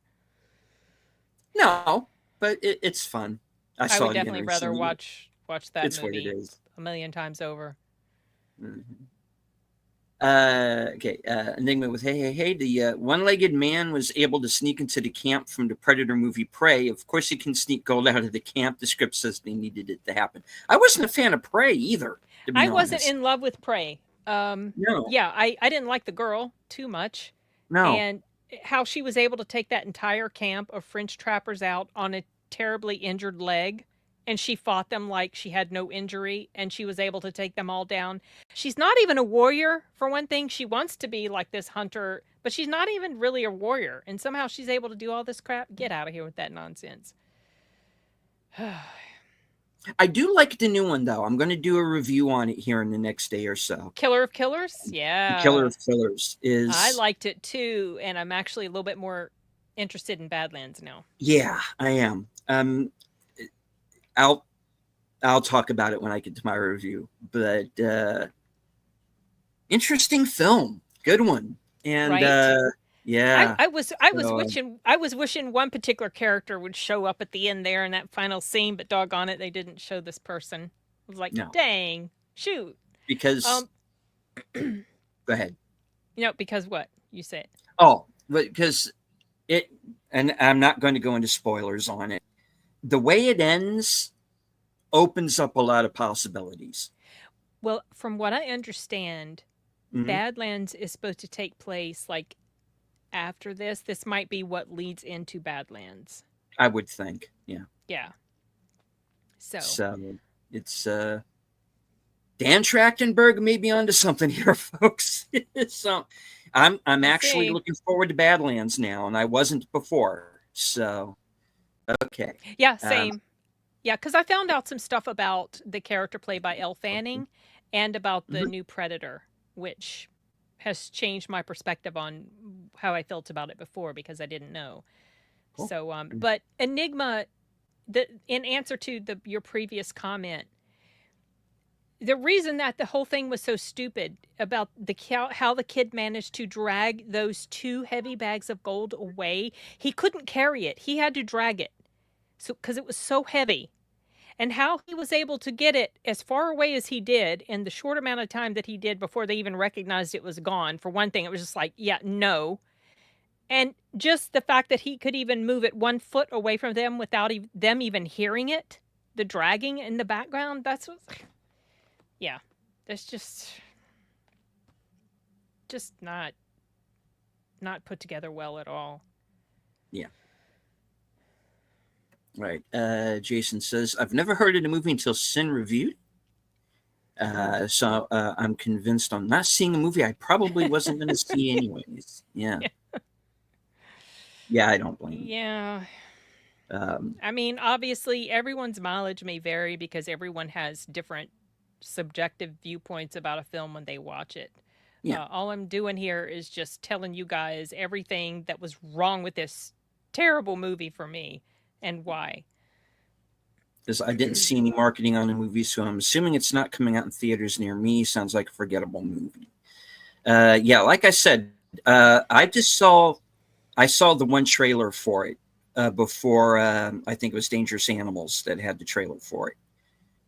Speaker 1: No, but it's fun.
Speaker 2: I would definitely rather watch that
Speaker 1: it's
Speaker 2: movie
Speaker 1: what it is.
Speaker 2: a million times over.
Speaker 1: Mm-hmm. Okay. Enigma with hey. The one-legged man was able to sneak into the camp from the Predator movie Prey. Of course, he can sneak gold out of the camp. The script says they needed it to happen. I wasn't a fan of Prey either.
Speaker 2: I wasn't in love with Prey.
Speaker 1: No.
Speaker 2: Yeah, I didn't like the girl too much.
Speaker 1: No.
Speaker 2: And how she was able to take that entire camp of French trappers out on a terribly injured leg, and she fought them like she had no injury, and she was able to take them all down. She's not even a warrior, for one thing. She wants to be like this hunter, but she's not even really a warrior, and somehow she's able to do all this crap. Get out of here with that nonsense.
Speaker 1: I do like the new one, though. I'm going to do a review on it here in the next day or so.
Speaker 2: Killer of Killers? Yeah.
Speaker 1: The Killer of Killers is...
Speaker 2: I liked it, too, and I'm actually a little bit more interested in Badlands now.
Speaker 1: Yeah, I am. I'll talk about it when I get to my review. But interesting film. Good one. And
Speaker 2: right.
Speaker 1: yeah.
Speaker 2: I was wishing one particular character would show up at the end there in that final scene, but doggone it, they didn't show this person. I was like, dang, shoot.
Speaker 1: Because go ahead.
Speaker 2: Because what? You said.
Speaker 1: Oh, because it, and I'm not going to go into spoilers on it. The way it ends opens up a lot of possibilities.
Speaker 2: Well, from what I understand, Badlands is supposed to take place like after this. This might be what leads into Badlands.
Speaker 1: I would think. Yeah.
Speaker 2: Yeah. So
Speaker 1: it's Dan Trachtenberg may be onto something here, folks. So I'm actually looking forward to Badlands now, and I wasn't before. So okay.
Speaker 2: Yeah, same. Yeah, because I found out some stuff about the character played by Elle Fanning and about the new Predator, which has changed my perspective on how I felt about it before because I didn't know. Cool. So, but Enigma, in answer to your previous comment, the reason that the whole thing was so stupid about how the kid managed to drag those 2 heavy bags of gold away, he couldn't carry it. He had to drag it. So, because it was so heavy, and how he was able to get it as far away as he did in the short amount of time that he did before they even recognized it was gone. For one thing, it was just like, yeah, no. And just the fact that he could even move it 1 foot away from them without them even hearing it, the dragging in the background, that's what, yeah, that's just not put together well at all.
Speaker 1: Yeah. Right. Jason says, I've never heard of the movie until Sin reviewed. So I'm convinced I'm not seeing a movie I probably wasn't going to see anyways. Yeah. Yeah, I don't blame you.
Speaker 2: Yeah. I mean, obviously, everyone's mileage may vary because everyone has different subjective viewpoints about a film when they watch it. Yeah. All I'm doing here is just telling you guys everything that was wrong with this terrible movie for me. And why?
Speaker 1: Because I didn't see any marketing on the movie, so I'm assuming it's not coming out in theaters near me. Sounds like a forgettable movie. Yeah, like I said, I saw the one trailer for it before I think it was Dangerous Animals that had the trailer for it.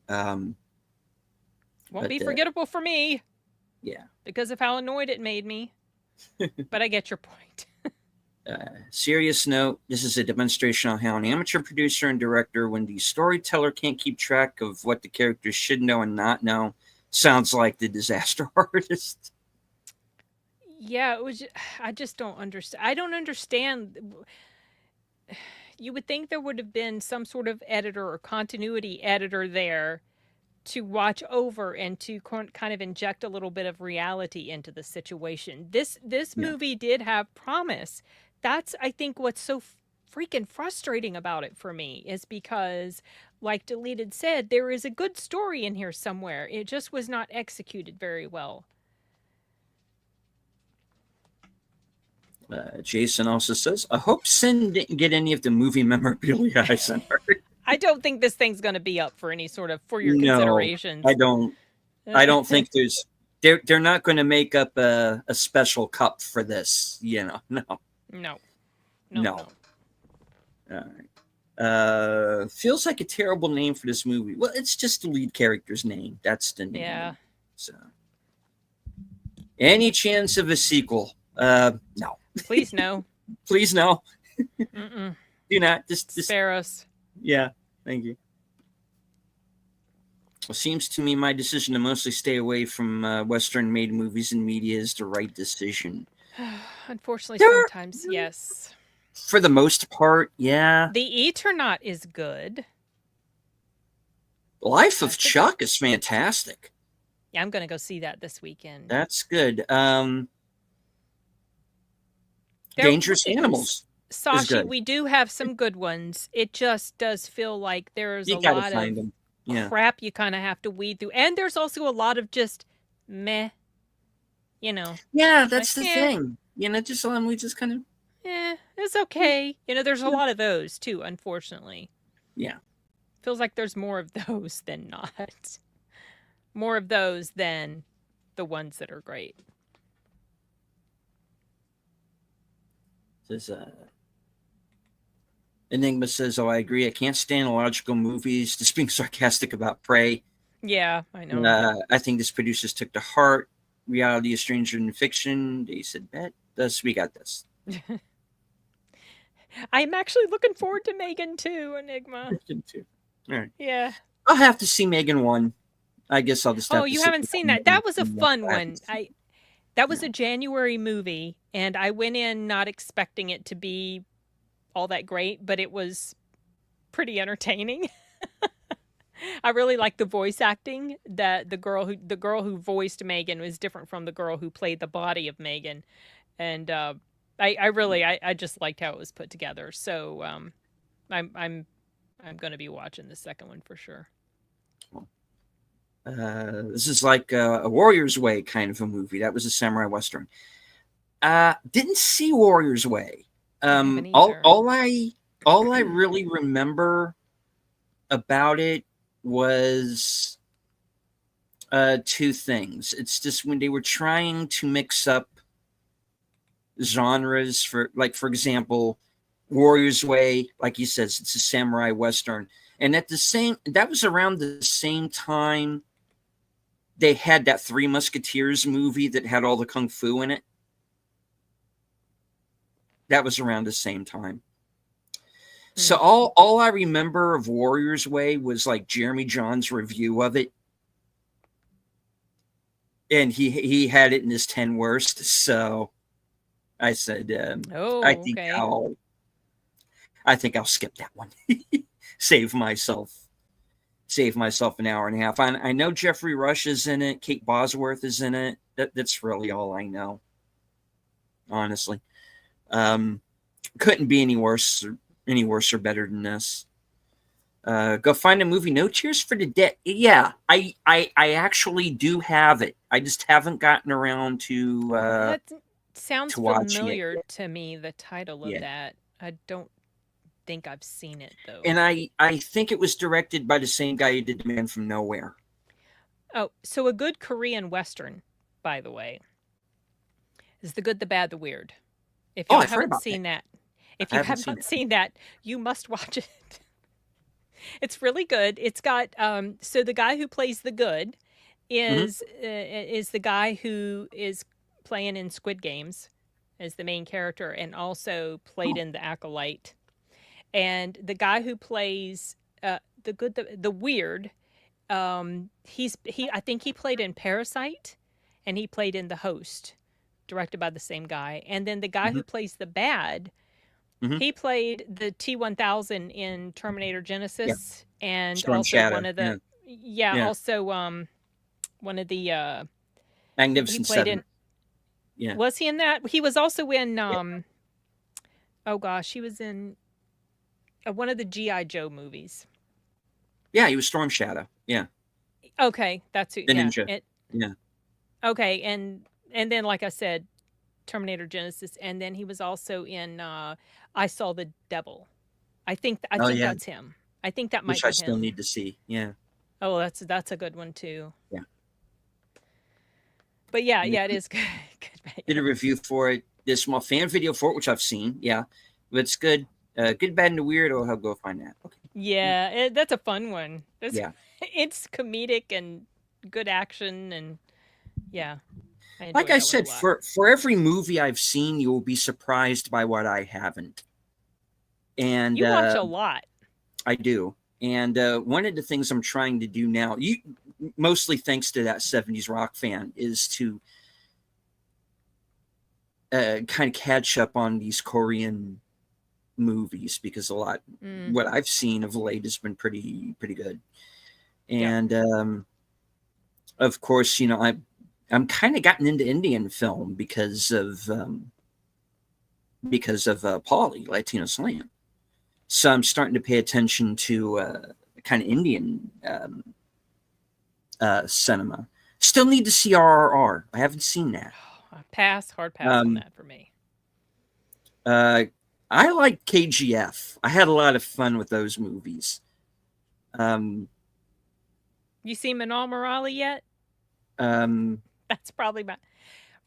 Speaker 2: Won't be forgettable for me.
Speaker 1: Yeah.
Speaker 2: Because of how annoyed it made me. But I get your point.
Speaker 1: Serious note, this is a demonstration on how an amateur producer and director, when the storyteller can't keep track of what the characters should know and not know, sounds like the disaster artist.
Speaker 2: Yeah, it was. I just don't understand. I don't understand. You would think there would have been some sort of editor or continuity editor there to watch over and to kind of inject a little bit of reality into the situation. This movie did have promise. That's, I think, what's so freaking frustrating about it for me, is because, like Deleted said, there is a good story in here somewhere. It just was not executed very well.
Speaker 1: Jason also says, I hope Sin didn't get any of the movie memorabilia I sent her.
Speaker 2: I don't think this thing's going to be up for any sort of, for your considerations.
Speaker 1: I don't think they're not going to make up a special cup for this, No. All right. Feels like a terrible name for this movie. Well, it's just the lead character's name. That's the name.
Speaker 2: Yeah.
Speaker 1: So, any chance of a sequel? No.
Speaker 2: Please no.
Speaker 1: Please no.
Speaker 2: Mm-mm.
Speaker 1: Do not. Just
Speaker 2: spare us.
Speaker 1: Yeah. Thank you. It seems to me my decision to mostly stay away from Western-made movies and media is the right decision.
Speaker 2: Unfortunately, sometimes, yes.
Speaker 1: For the most part, yeah.
Speaker 2: The Eternaut is good.
Speaker 1: Life of Chuck is fantastic.
Speaker 2: Yeah, I'm going to go see that this weekend.
Speaker 1: That's good. Dangerous Animals.
Speaker 2: Sashi, we do have some good ones. It just does feel like there's a lot of crap you kind of have to weed through. And there's also a lot of just meh,
Speaker 1: Yeah, that's the thing. Just we just kind of...
Speaker 2: it's okay. There's a lot of those too, unfortunately.
Speaker 1: Yeah.
Speaker 2: Feels like there's more of those than not. More of those than the ones that are great.
Speaker 1: Says Enigma says, "Oh, I agree. I can't stand illogical movies." Just being sarcastic about Prey.
Speaker 2: Yeah, I know.
Speaker 1: I think this producers took to heart. Reality is stranger than fiction. They said, "Bet this. We got this."
Speaker 2: I'm actually looking forward to Megan 2, Enigma.
Speaker 1: Megan 2. All right.
Speaker 2: Yeah.
Speaker 1: I'll have to see Megan 1. I guess I'll just.
Speaker 2: Oh, you haven't seen that? That was a fun one. That was a January movie, and I went in not expecting it to be all that great, but it was pretty entertaining. I really like the voice acting. That the girl who voiced Megan was different from the girl who played the body of Megan, and I just liked how it was put together. So I'm going to be watching the second one for sure.
Speaker 1: This is like a Warrior's Way kind of a movie. That was a samurai western. Didn't see Warrior's Way. All I really remember about it was two things. It's just when they were trying to mix up genres for example, Warrior's Way, like he says, it's a samurai western, and that was around the same time they had that Three Musketeers movie that had all the kung fu in it. That was around the same time. So all I remember of Warrior's Way was like Jeremy John's review of it. And he had it in his 10 worst. So I said, I think I'll skip that one. Save myself an hour and a half. I know Jeffrey Rush is in it. Kate Bosworth is in it. That's really all I know. Honestly. Couldn't be any worse or better than this. Go find a movie, No Tears for the Dead. Yeah, I actually do have it. I just haven't gotten around to
Speaker 2: that sounds familiar to me, the title of that. I don't think I've seen it though.
Speaker 1: And I think it was directed by the same guy who did The Man from Nowhere.
Speaker 2: Oh, so a good Korean Western, by the way, is The Good, the Bad, the Weird. If you haven't seen that. If
Speaker 1: I
Speaker 2: you
Speaker 1: haven't
Speaker 2: have
Speaker 1: seen
Speaker 2: not
Speaker 1: it.
Speaker 2: seen that, you must watch it. It's really good. It's got so the guy who plays the good
Speaker 1: Hmm.
Speaker 2: is the guy who is playing in Squid Games as the main character and also played
Speaker 1: Oh.
Speaker 2: in The Acolyte. And the guy who plays the good the weird he I think he played in Parasite and he played in The Host, directed by the same guy. And then the guy
Speaker 1: Hmm.
Speaker 2: who plays the bad,
Speaker 1: Hmm.
Speaker 2: he played the T-1000 in Terminator
Speaker 1: Yeah.
Speaker 2: Genesis and
Speaker 1: Storm
Speaker 2: also
Speaker 1: Shadow.
Speaker 2: one of
Speaker 1: Yeah.
Speaker 2: the yeah,
Speaker 1: Yeah.
Speaker 2: also one of the he
Speaker 1: Magnificent
Speaker 2: played
Speaker 1: Seven.
Speaker 2: in
Speaker 1: Yeah.
Speaker 2: was he in that? He was also in
Speaker 1: Yeah.
Speaker 2: oh gosh, he was in one of the GI Joe movies.
Speaker 1: Yeah. He was Storm Shadow. Yeah.
Speaker 2: Okay, that's who
Speaker 1: The
Speaker 2: yeah.
Speaker 1: ninja.
Speaker 2: It
Speaker 1: Yeah.
Speaker 2: okay, and then like I said, Terminator Genesis, and then he was also in I Saw the Devil. I
Speaker 1: Oh
Speaker 2: think
Speaker 1: yeah.
Speaker 2: that's him. I think that might
Speaker 1: Which I
Speaker 2: be
Speaker 1: still
Speaker 2: him.
Speaker 1: need to see. Yeah.
Speaker 2: Oh, that's a good one too.
Speaker 1: Yeah.
Speaker 2: But yeah,
Speaker 1: And
Speaker 2: yeah, it is good. Good.
Speaker 1: did a review for it. Did a small fan video for it, which I've seen. Yeah. But it's good. Good, bad, and the weird. I'll go find that. Okay. Yeah.
Speaker 2: Yeah, that's a fun one. That's
Speaker 1: Yeah.
Speaker 2: it's comedic and good action and yeah, I
Speaker 1: Like
Speaker 2: enjoyed
Speaker 1: I
Speaker 2: that one a
Speaker 1: said,
Speaker 2: lot.
Speaker 1: for every movie I've seen, you will be surprised by what I haven't. And
Speaker 2: You watch a lot.
Speaker 1: I do. And one of the things I'm trying to do now, mostly thanks to that 70s rock fan, is to kind of catch up on these Korean movies because
Speaker 2: Mm,
Speaker 1: what I've seen of late has been pretty good.
Speaker 2: yeah.
Speaker 1: And of course, I'm kind of gotten into Indian film because of Pauly Latino Slam. So I'm starting to pay attention to kind of Indian cinema. Still need to see RRR. I haven't seen that.
Speaker 2: Hard pass on
Speaker 1: Um,
Speaker 2: that for me.
Speaker 1: uh, I like KGF. I had a lot of fun with those movies. Um,
Speaker 2: You seen Manal Morale yet?
Speaker 1: um,
Speaker 2: That's probably my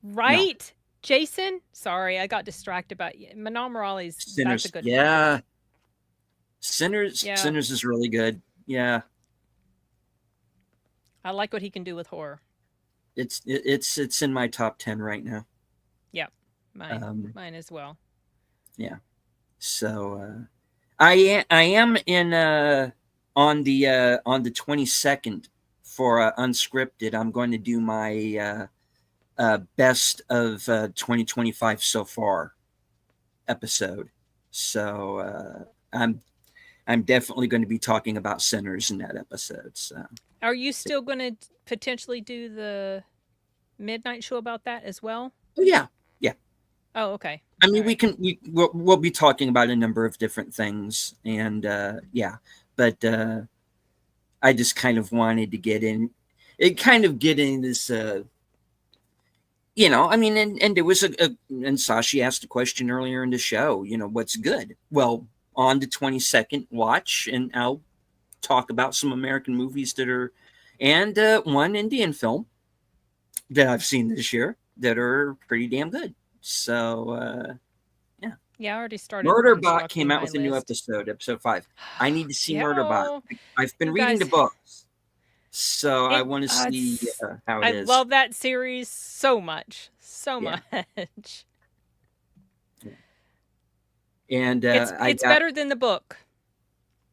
Speaker 1: no,
Speaker 2: right. Jason, sorry, I got distracted by Manal Morale's. That's a
Speaker 1: Sinners.
Speaker 2: good one too.
Speaker 1: Yeah, Sinners.
Speaker 2: Yeah,
Speaker 1: Sinners is really good. Yeah,
Speaker 2: I like what he can do with horror.
Speaker 1: it's in my top 10 right now.
Speaker 2: Yep, mine,
Speaker 1: Um,
Speaker 2: mine as well.
Speaker 1: yeah. So I am in on the 22nd for unscripted. I'm going to do my best of 2025 so far episode. So I'm definitely going to be talking about Sinners in that episode. So
Speaker 2: Are you still going to potentially do the midnight show about that as well?
Speaker 1: yeah, yeah.
Speaker 2: Oh, okay.
Speaker 1: I
Speaker 2: All
Speaker 1: mean,
Speaker 2: right.
Speaker 1: we'll be talking about a number of different things, and yeah, but I just kind of wanted to get in this. I mean, and there was and Sashi asked a question earlier in the show. What's good? Well, on the 22nd, watch, and I'll talk about some American movies and one Indian film that I've seen this year that are pretty damn good. So, yeah.
Speaker 2: Yeah, I already started
Speaker 1: Murderbot came
Speaker 2: constructing
Speaker 1: out
Speaker 2: my
Speaker 1: with a new
Speaker 2: list.
Speaker 1: episode, episode 5. I need to see
Speaker 2: Yeah,
Speaker 1: Murderbot.
Speaker 2: oh,
Speaker 1: I've been
Speaker 2: you
Speaker 1: reading the
Speaker 2: guys,
Speaker 1: books, so I
Speaker 2: it
Speaker 1: want to see
Speaker 2: it's
Speaker 1: how it
Speaker 2: I
Speaker 1: is.
Speaker 2: love that series so much. So
Speaker 1: Yeah.
Speaker 2: much.
Speaker 1: And I
Speaker 2: It's
Speaker 1: got,
Speaker 2: better than the book,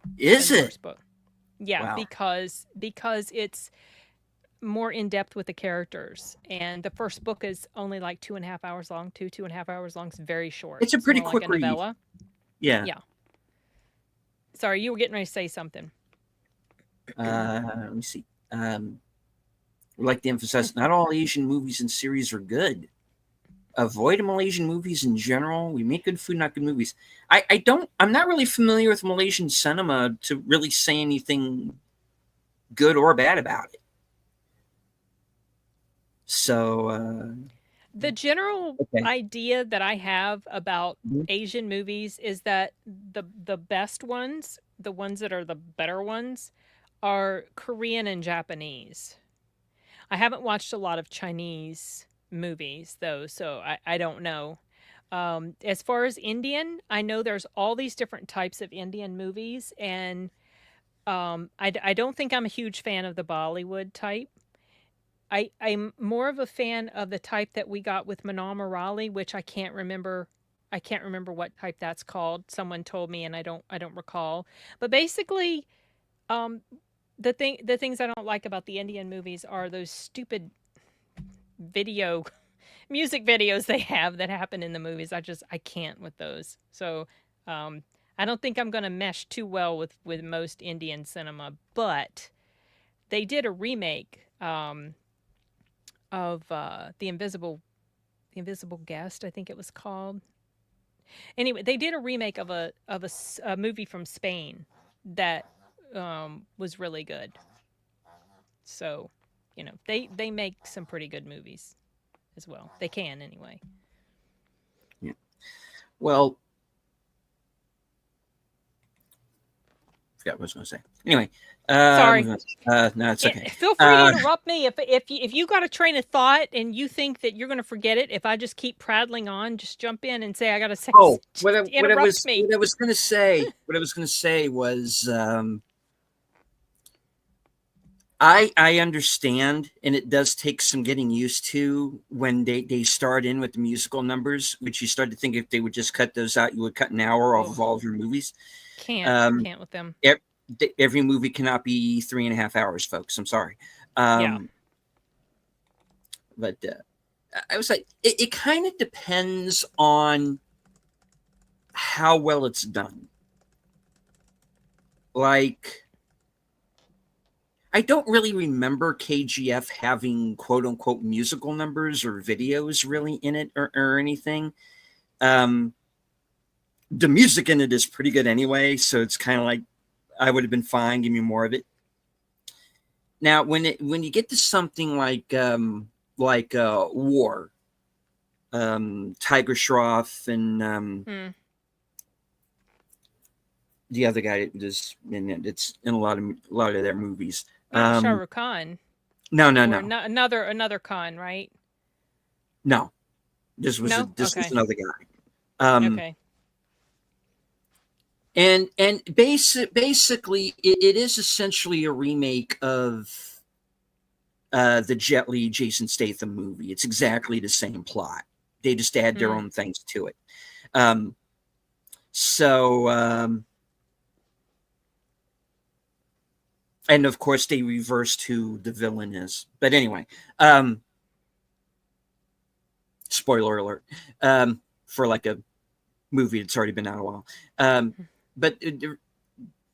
Speaker 2: than
Speaker 1: is
Speaker 2: the
Speaker 1: it?
Speaker 2: first book. Yeah,
Speaker 1: Wow.
Speaker 2: because it's more in depth with the characters. And the first book is only like 2.5 hours long, 2.5 hours long. It's very short.
Speaker 1: It's a
Speaker 2: It's
Speaker 1: pretty
Speaker 2: more like a
Speaker 1: quick read.
Speaker 2: novella.
Speaker 1: Yeah.
Speaker 2: Yeah. Sorry, you were getting ready to say something.
Speaker 1: Let me see. Would like to emphasize not all Asian movies and series are good. Avoid Malaysian movies in general. We make good food, not good movies. I'm not really familiar with Malaysian cinema to really say anything good or bad about it. So,
Speaker 2: The general
Speaker 1: okay.
Speaker 2: idea that I have about
Speaker 1: Mhm.
Speaker 2: Asian movies is that the best ones, the ones that are the better ones, are Korean and Japanese. I haven't watched a lot of Chinese movies though, so I don't know. As far as Indian, I know there's all these different types of Indian movies, and I don't think I'm a huge fan of the Bollywood type. I'm more of a fan of the type that we got with Manal Murali, which I can't remember. I can't remember what type that's called. Someone told me, and I don't recall. But basically, um, the things I don't like about the Indian movies are those stupid video music videos they have that happen in the movies. I can't with those. So I don't think I'm going to mesh too well with most Indian cinema. But they did a remake of the Invisible Guest, I think it was called. Anyway, they did a remake of a movie from Spain that was really good. So, they make some pretty good movies as well. They can anyway.
Speaker 1: Yeah. Well, I forgot what I was going to say. Anyway,
Speaker 2: sorry.
Speaker 1: No, it's okay.
Speaker 2: Feel free to interrupt me if you got a train of thought and you think that you're going to forget it. If I just keep prattling on, just jump in and say I got to say.
Speaker 1: Oh,
Speaker 2: interrupt me.
Speaker 1: What I was going to say. What I was going to say was, I understand, and it does take some getting used to when they start in with the musical numbers, which you start to think if they would just cut those out, you would cut an hour off of all of your movies.
Speaker 2: Can't with them.
Speaker 1: Every movie cannot be 3.5 hours, folks. I'm sorry.
Speaker 2: Yeah.
Speaker 1: But I was like, it kind of depends on how well it's done. Like, I don't really remember KGF having quote unquote musical numbers or videos really in it or anything. The music in it is pretty good anyway, so it's kind of like I would have been fine. Give me more of it. Now, when you get to something like War, Tiger Shroff and the other guy that is in it, it's in a lot of their movies.
Speaker 2: Not Shah Rukh Khan.
Speaker 1: No.
Speaker 2: Another Khan, right?
Speaker 1: No, this was another guy.
Speaker 2: Okay.
Speaker 1: And basically, it is essentially a remake of the Jet Li Jason Statham movie. It's exactly the same plot. They just add their own things to it. And of course, they reverse who the villain is. But anyway, spoiler alert for like a movie that's already been out a while. But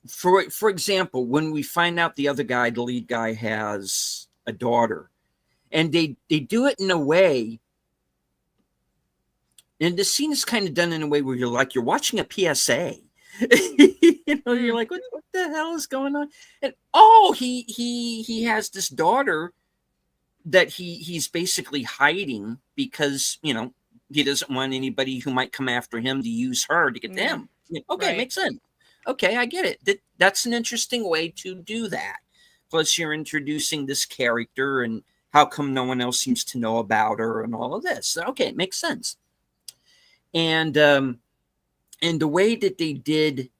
Speaker 1: for example, when we find out the other guy, the lead guy, has a daughter, and they do it in a way, and the scene is kind of done in a way where you're watching a PSA. You're like, what the hell is going on? And he has this daughter that he's basically hiding because he doesn't want anybody who might come after him to use her to get them. Okay, right. Makes sense. Okay, I get it. That's an interesting way to do that. Plus, you're introducing this character, and how come no one else seems to know about her and all of this? Okay, it makes sense. And the way that they did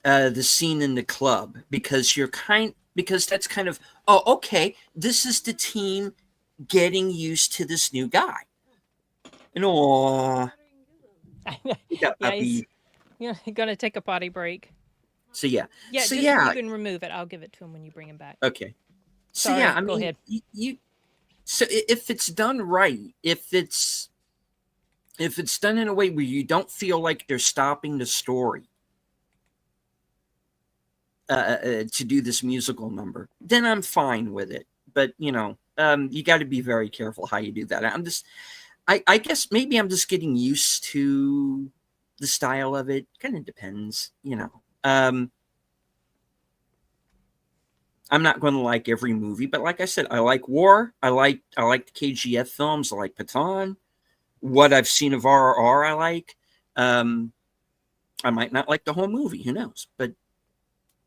Speaker 1: the scene in the club, because that's kind of, okay, this is the team getting used to this new guy. And
Speaker 2: you're gonna take a potty break.
Speaker 1: So yeah.
Speaker 2: You can remove it. I'll give it to him when you bring him back.
Speaker 1: Okay.
Speaker 2: Sorry, go ahead.
Speaker 1: So if it's done right, if it's done in a way where you don't feel like they're stopping the story to do this musical number, then I'm fine with it. But you got to be very careful how you do that. I guess maybe I'm just getting used to the style of it. Kind of depends, I'm not going to like every movie, but like I said, I like War. I like the KGF films. I like Pathan. What I've seen of RRR, I like. I might not like the whole movie. Who knows? But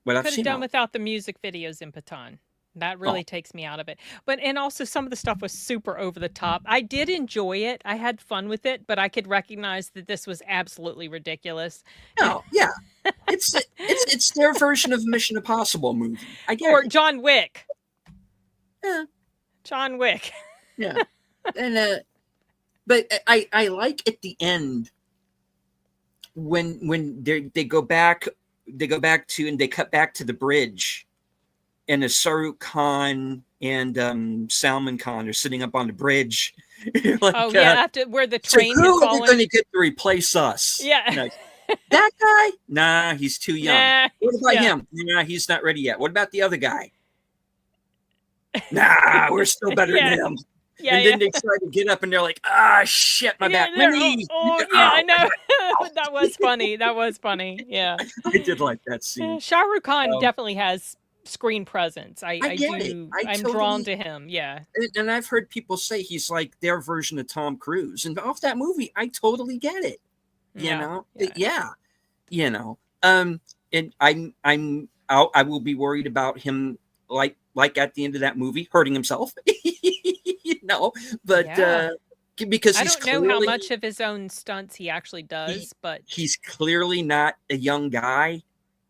Speaker 1: what I've seen,
Speaker 2: could have done without the music videos in Pathan. That
Speaker 1: Oh,
Speaker 2: really takes me out of it. But and also some of the stuff was super over the top. I did enjoy it. I had fun with it, but I could recognize that this was absolutely ridiculous.
Speaker 1: no, yeah. It's their version of Mission Impossible movie. I get
Speaker 2: Or
Speaker 1: it.
Speaker 2: John Wick.
Speaker 1: Yeah,
Speaker 2: John Wick.
Speaker 1: yeah. And but I like at the end when they go back to and they cut back to the bridge, and Saruk Khan and Salman Khan are sitting up on the bridge.
Speaker 2: Oh
Speaker 1: Like,
Speaker 2: yeah, after where the
Speaker 1: so
Speaker 2: train had
Speaker 1: who are they going
Speaker 2: fallen.
Speaker 1: to get to replace us?
Speaker 2: Yeah.
Speaker 1: Like, that guy? Nah, he's too young.
Speaker 2: Nah.
Speaker 1: What about
Speaker 2: Yeah.
Speaker 1: him? Nah, he's not ready yet. What about the other guy? Nah, we're still better than
Speaker 2: Yeah.
Speaker 1: him.
Speaker 2: Yeah,
Speaker 1: And
Speaker 2: yeah.
Speaker 1: then they try to get up and they're like, ah, shit, my
Speaker 2: Yeah,
Speaker 1: back, my
Speaker 2: oh,
Speaker 1: knees.
Speaker 2: oh yeah,
Speaker 1: Oh,
Speaker 2: I know.
Speaker 1: oh.
Speaker 2: That was funny. That was funny. Yeah.
Speaker 1: I did like that scene.
Speaker 2: Shah Rukh Khan
Speaker 1: Um,
Speaker 2: definitely has screen presence.
Speaker 1: I
Speaker 2: I
Speaker 1: get it.
Speaker 2: do.
Speaker 1: I
Speaker 2: I'm drawn
Speaker 1: totally,
Speaker 2: to him. Yeah.
Speaker 1: and I've heard people say he's like their version of Tom Cruise. And off that movie, I totally get it. You
Speaker 2: Yeah.
Speaker 1: know,
Speaker 2: Yeah.
Speaker 1: yeah. You know, and I will be worried about him, like at the end of that movie, hurting himself. You know, but
Speaker 2: Yeah.
Speaker 1: because
Speaker 2: I
Speaker 1: he's
Speaker 2: don't know how
Speaker 1: clearly
Speaker 2: much of his own stunts he actually
Speaker 1: he
Speaker 2: does, but
Speaker 1: he's clearly not a young guy,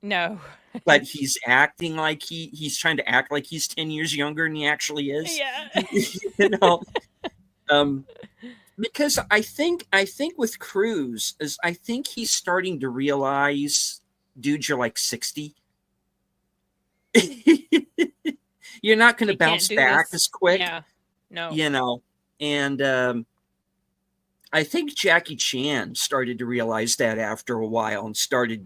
Speaker 2: no.
Speaker 1: but he's acting like he's trying to act like he's 10 years younger than he actually is.
Speaker 2: Yeah.
Speaker 1: You know, um, because I think with Cruz is I think he's starting to realize, dude, you're like 60. You're not going to
Speaker 2: He can't
Speaker 1: bounce
Speaker 2: do
Speaker 1: back
Speaker 2: this.
Speaker 1: as quick,
Speaker 2: Yeah. No.
Speaker 1: you know. And I think Jackie Chan started to realize that after a while and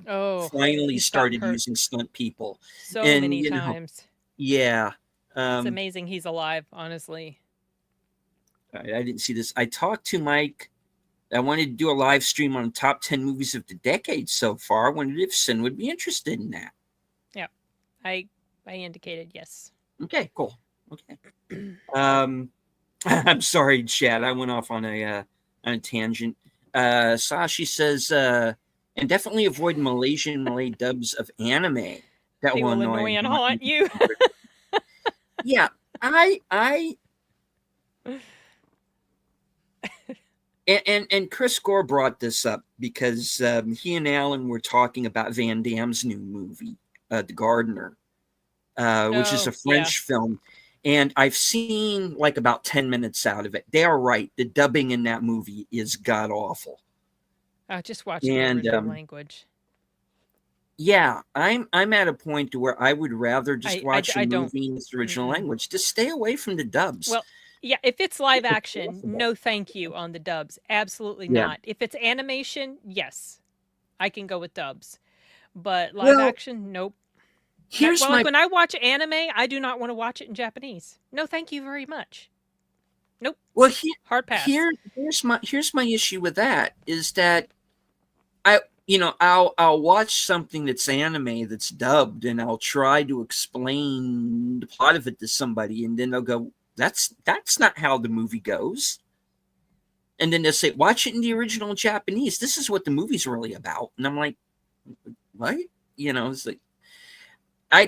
Speaker 2: Oh,
Speaker 1: finally
Speaker 2: he's gotten
Speaker 1: started
Speaker 2: hurt
Speaker 1: using stunt people.
Speaker 2: so
Speaker 1: And
Speaker 2: many times.
Speaker 1: yeah.
Speaker 2: It's amazing he's alive, honestly.
Speaker 1: I didn't see this. I talked to Mike. I wanted to do a live stream on top 10 movies of the decade so far. I wondered if Sin would be interested in that.
Speaker 2: Yeah. I indicated yes.
Speaker 1: Okay, cool. Okay. I'm sorry, Chad. I went off on a tangent. Sashi says, and definitely avoid Malaysian Malay dubs of anime. That
Speaker 2: They
Speaker 1: will
Speaker 2: will
Speaker 1: annoy
Speaker 2: annoy and haunt you.
Speaker 1: Yeah, I and Chris Gore brought this up because he and Alan were talking about Van Damme's new movie, The Gardener, which is a French film. And I've seen like about 10 minutes out of it. They are right. The dubbing in that movie is god awful.
Speaker 2: Just watch the original language.
Speaker 1: Yeah, I'm at a point to where I would rather just watch a movie in its original language. Just stay away from the dubs.
Speaker 2: Well, yeah, if it's live action, no thank you on the dubs. Absolutely not. If it's animation, yes, I can go with dubs. But live action, nope. Like when I watch anime, I do not want to watch it in Japanese. No, thank you very much. Nope.
Speaker 1: Well,
Speaker 2: hard pass.
Speaker 1: Here's my issue with that is that I'll watch something that's anime that's dubbed and I'll try to explain the plot of it to somebody and then they'll go, that's not how the movie goes. And then they'll say, watch it in the original Japanese. This is what the movie's really about. And I'm like, what? It's like, I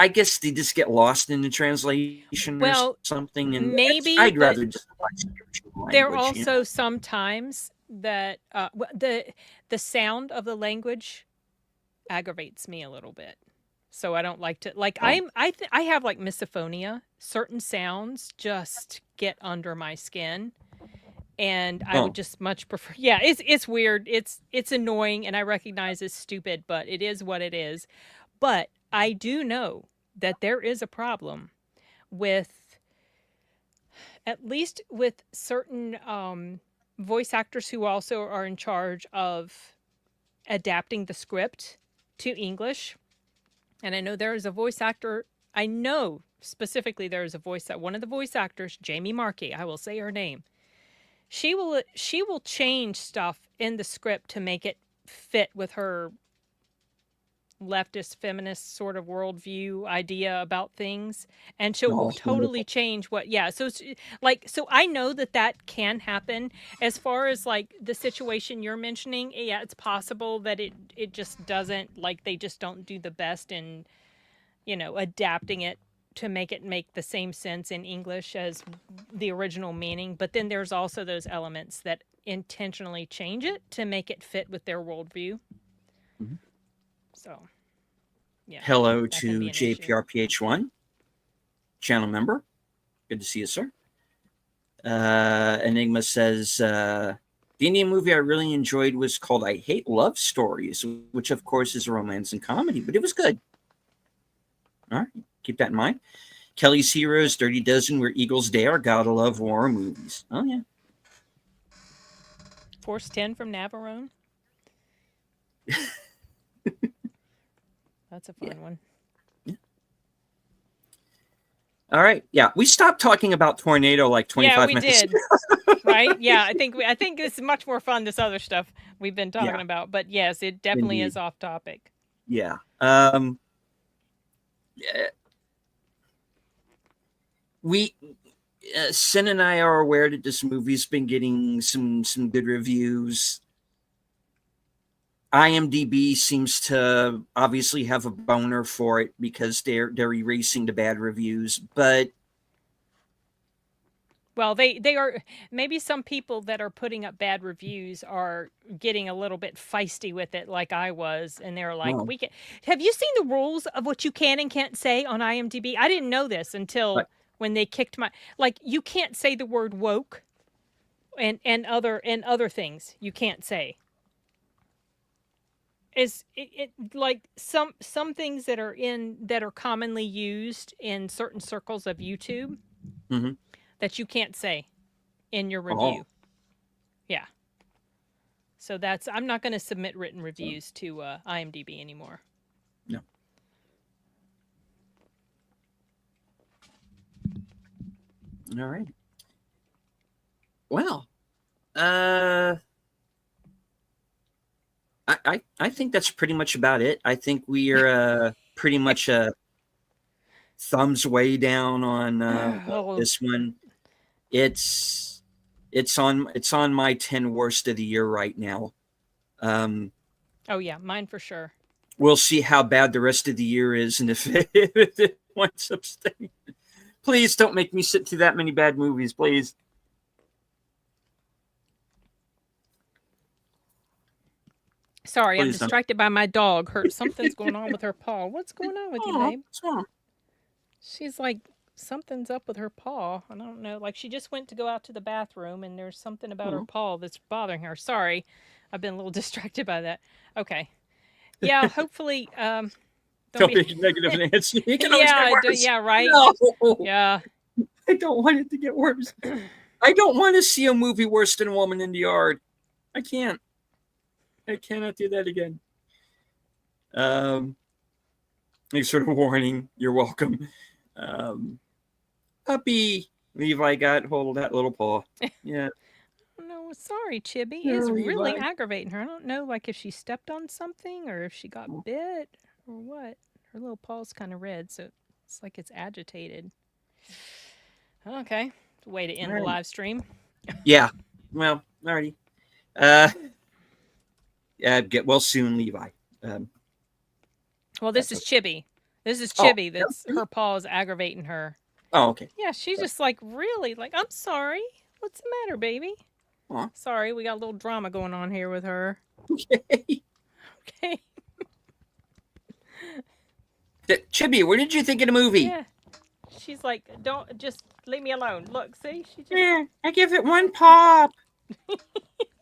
Speaker 1: guess they just get lost in the translation or something. And
Speaker 2: maybe
Speaker 1: I'd rather just watch the original language.
Speaker 2: There are also some times that the sound of the language aggravates me a little bit. So I don't like to I have like misophonia. Certain sounds just get under my skin. And I would just much prefer. Yeah, it's weird. It's annoying and I recognize it's stupid, but it is what it is. But I do know that there is a problem with, at least with certain voice actors who also are in charge of adapting the script to English. And I know there is a voice actor, I know specifically there is a one of the voice actors, Jamie Markey, I will say her name. She will change stuff in the script to make it fit with her leftist feminist sort of worldview idea about things, and she'll totally change so I know that can happen. As far as like the situation you're mentioning, yeah, it's possible that it just doesn't, like, they just don't do the best in adapting it to make it make the same sense in English as the original meaning. But then there's also those elements that intentionally change it to make it fit with their worldview.
Speaker 1: Mm-hmm.
Speaker 2: So, yeah.
Speaker 1: Hello to JPRPH1, channel member. Good to see you, sir. Enigma says, the Indian movie I really enjoyed was called I Hate Love Stories, which of course is a romance and comedy, but it was good. All right, keep that in mind. Kelly's Heroes, Dirty Dozen, Where Eagles Dare, Gotta Love war movies. Oh, yeah.
Speaker 2: Force 10 from Navarone. That's a fun one.
Speaker 1: Yeah. All right. Yeah, we stopped talking about Tornado like 25 minutes.
Speaker 2: Yeah, we did. Right? Yeah, I think it's much more fun, this other stuff we've been talking about. But yes, it definitely is off topic.
Speaker 1: Yeah. We Sin and I are aware that this movie's been getting some good reviews. IMDb seems to obviously have a boner for it because they're erasing the bad reviews, but
Speaker 2: well, they are, maybe some people that are putting up bad reviews are getting a little bit feisty with it, like I was, and they're like, "We can." Have you seen the rules of what you can and can't say on IMDb? I didn't know this until when they kicked my, like, you can't say the word woke, and other things you can't say. Is it like some things that are commonly used in certain circles of YouTube that you can't say in your review? Yeah. So I'm not going to submit written reviews to IMDb anymore.
Speaker 1: No. All right. Well, I think that's pretty much about it. I think we are pretty much thumbs way down on this one. It's on my 10 worst of the year right now.
Speaker 2: Oh yeah, mine for sure.
Speaker 1: We'll see how bad the rest of the year is, and if it winds up staying. Please don't make me sit through that many bad movies, please.
Speaker 2: Sorry, I'm distracted by my dog. Something's going on with her paw. What's going on with you, babe?
Speaker 1: What's wrong?
Speaker 2: She's like, something's up with her paw. I don't know. Like, she just went to go out to the bathroom, and there's something about her paw that's bothering her. Sorry, I've been a little distracted by that. Okay. Yeah, hopefully. Don't
Speaker 1: be negative, Nancy. It can always get worse.
Speaker 2: Yeah, right.
Speaker 1: No.
Speaker 2: Yeah.
Speaker 1: I don't want it to get worse. I don't want to see a movie worse than A Woman in the Yard. I can't. I cannot do that again. Thanks for the warning. You're welcome. Puppy Levi got hold of that little paw. Yeah.
Speaker 2: No, sorry, Chibi. It's really aggravating her. I don't know, like, if she stepped on something or if she got bit or what. Her little paw's kind of red, so it's like it's agitated. Okay. Way to end the live stream.
Speaker 1: Yeah. Well, alrighty. Get well soon, Levi.
Speaker 2: Well, this is Chibi. This is Chibi. That's her paw is aggravating her.
Speaker 1: Oh, okay.
Speaker 2: Yeah, she's just like, really? Like, I'm sorry. What's the matter, baby?
Speaker 1: Aww.
Speaker 2: Sorry, we got a little drama going on here with her.
Speaker 1: Okay.
Speaker 2: Okay.
Speaker 1: Chibi, what did you think of the movie?
Speaker 2: Yeah. She's like, don't, just leave me alone. Look, see? She just...
Speaker 1: Yeah, I give it one pop.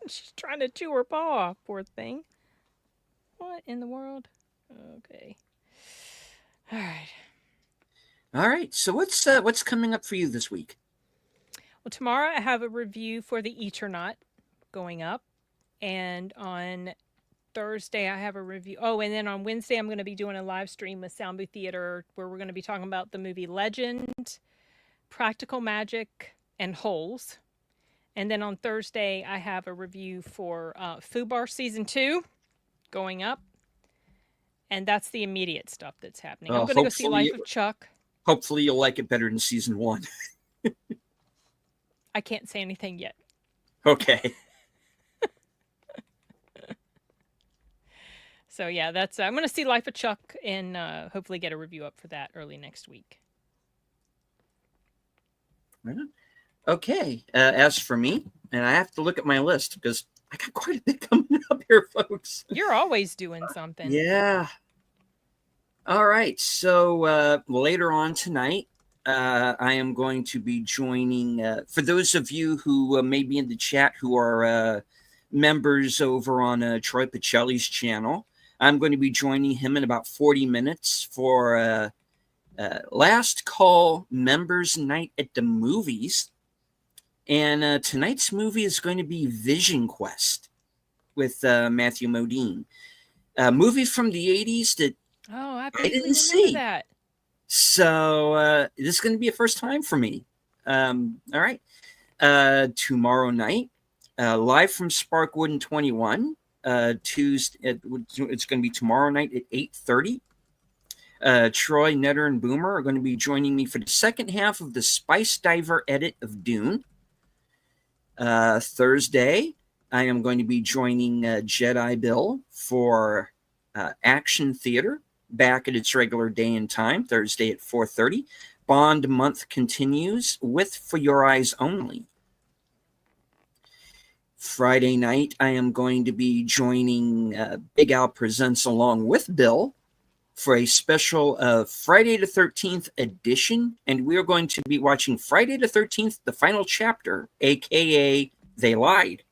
Speaker 2: She's trying to chew her paw off, poor thing. What in the world? Okay. All right.
Speaker 1: All right. So what's coming up for you this week?
Speaker 2: Well, tomorrow I have a review for The Eternaut going up. And on Thursday I have a review. Oh, and then on Wednesday I'm going to be doing a live stream with Sound Booth Theater where we're going to be talking about the movie Legend, Practical Magic, and Holes. And then on Thursday I have a review for Fubar Season 2 going up. And that's the immediate stuff that's happening. I'm going to go see Life of Chuck.
Speaker 1: Hopefully you'll like it better than Season 1.
Speaker 2: I can't say anything yet.
Speaker 1: Okay.
Speaker 2: So yeah, that's I'm going to see Life of Chuck and hopefully get a review up for that early next week.
Speaker 1: Okay. As for me, and I have to look at my list because I got quite a bit coming up here, folks.
Speaker 2: You're always doing something.
Speaker 1: Yeah. All right. So later on tonight, I am going to be joining. For those of you who may be in the chat who are members over on Troy Pacelli's channel, I'm going to be joining him in about 40 minutes for Last Call Members Night at the Movies. And tonight's movie is going to be Vision Quest with Matthew Modine. A movie from the 80s that
Speaker 2: I
Speaker 1: I
Speaker 2: vaguely
Speaker 1: didn't
Speaker 2: remember
Speaker 1: see.
Speaker 2: that.
Speaker 1: So this is going to be a first time for me. All right. Tomorrow night, live from Sparkwood and 21, Tuesday. It's going to be tomorrow night at 8:30. Troy, Netter, and Boomer are going to be joining me for the second half of the Spice Diver edit of Dune. Thursday, I am going to be joining Jedi Bill for Action Theater, back at its regular day and time, Thursday at 4:30. Bond month continues with For Your Eyes Only. Friday night, I am going to be joining Big Al Presents along with Bill for a special Friday the 13th edition, and we are going to be watching Friday the 13th, the final chapter, aka They Lied.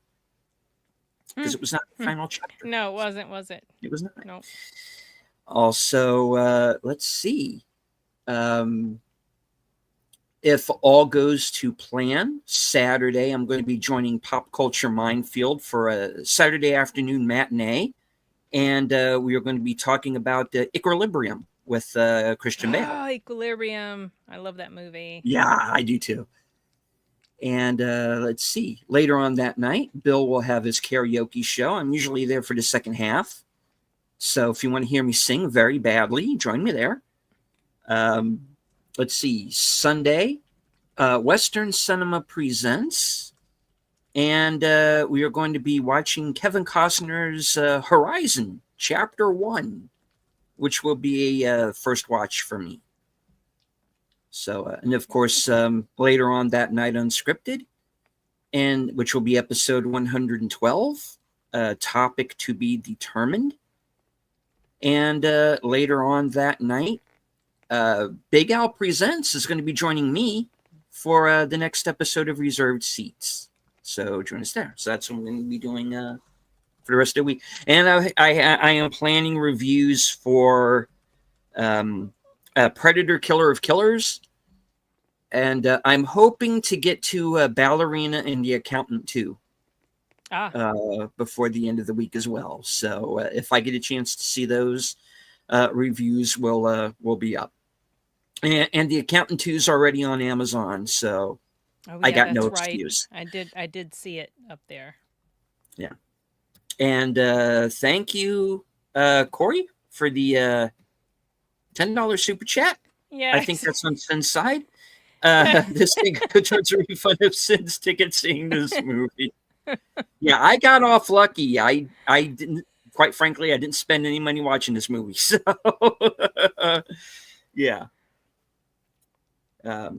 Speaker 1: Because it was not the final chapter.
Speaker 2: No, it wasn't, was it?
Speaker 1: It was not.
Speaker 2: No.
Speaker 1: Also, let's see. If all goes to plan, Saturday, I'm going to be joining Pop Culture Minefield for a Saturday afternoon matinee. And we are going to be talking about Equilibrium with Christian Bale.
Speaker 2: Oh, Equilibrium. I love that movie.
Speaker 1: Yeah, I do too. And let's see. Later on that night, Bill will have his karaoke show. I'm usually there for the second half. So if you want to hear me sing very badly, join me there. Let's see. Sunday, Western Cinema Presents. And we are going to be watching Kevin Costner's Horizon, Chapter 1, which will be a first watch for me. So, and of course, later on that night, Unscripted, and which will be episode 112, topic to be determined. And later on that night, Big Al Presents is going to be joining me for the next episode of Reserved Seats. So join us there. So that's what I'm going to be doing for the rest of the week. And I am planning reviews for Predator Killer of Killers. And I'm hoping to get to Ballerina and the Accountant too. Before the end of the week as well. So if I get a chance to see those, reviews will be up. And the Accountant 2 is already on Amazon, so I got no excuse.
Speaker 2: I did see it up there.
Speaker 1: Yeah. And thank you, Corey, for the $10 super chat.
Speaker 2: Yeah.
Speaker 1: I think that's on Sin's side. This thing goes towards a refund of Sin's ticket seeing this movie. Yeah, I got off lucky. I didn't, quite frankly, I didn't spend any money watching this movie. So, yeah. All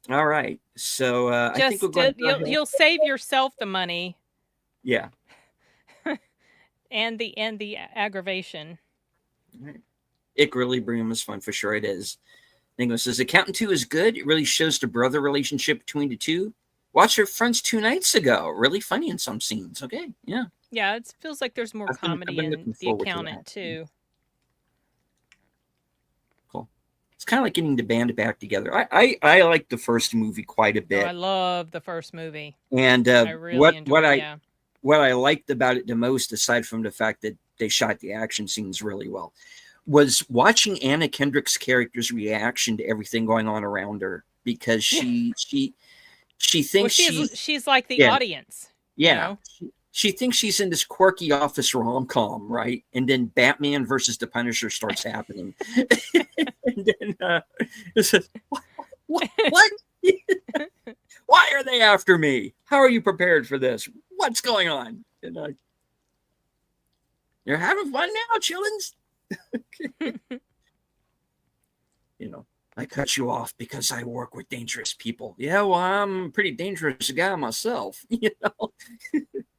Speaker 1: right. So I think we're going
Speaker 2: to you'll save yourself the money.
Speaker 1: Yeah.
Speaker 2: and the aggravation.
Speaker 1: Right. Equilibrium is fun for sure. It is. Ningo says Accountant 2 is good. It really shows the brother relationship between the two. Watched her Friends 2 nights ago. Really funny in some scenes. Okay. Yeah.
Speaker 2: Yeah, it feels like there's more comedy in The Accountant too.
Speaker 1: Cool. It's kind of like getting the band back together. I like the first movie quite a bit.
Speaker 2: I love the first movie.
Speaker 1: And
Speaker 2: I really enjoyed it.
Speaker 1: What I liked about it the most, aside from the fact that they shot the action scenes really well, was watching Anna Kendrick's character's reaction to everything going on around her, because she thinks
Speaker 2: she's like the audience.
Speaker 1: Yeah. You know? She thinks she's in this quirky office rom-com, right? And then Batman versus the Punisher starts happening. And then it says, what? Why are they after me? How are you prepared for this? What's going on? And you're having fun now, chillins? You know, I cut you off because I work with dangerous people. Yeah, well, I'm a pretty dangerous guy myself, you know.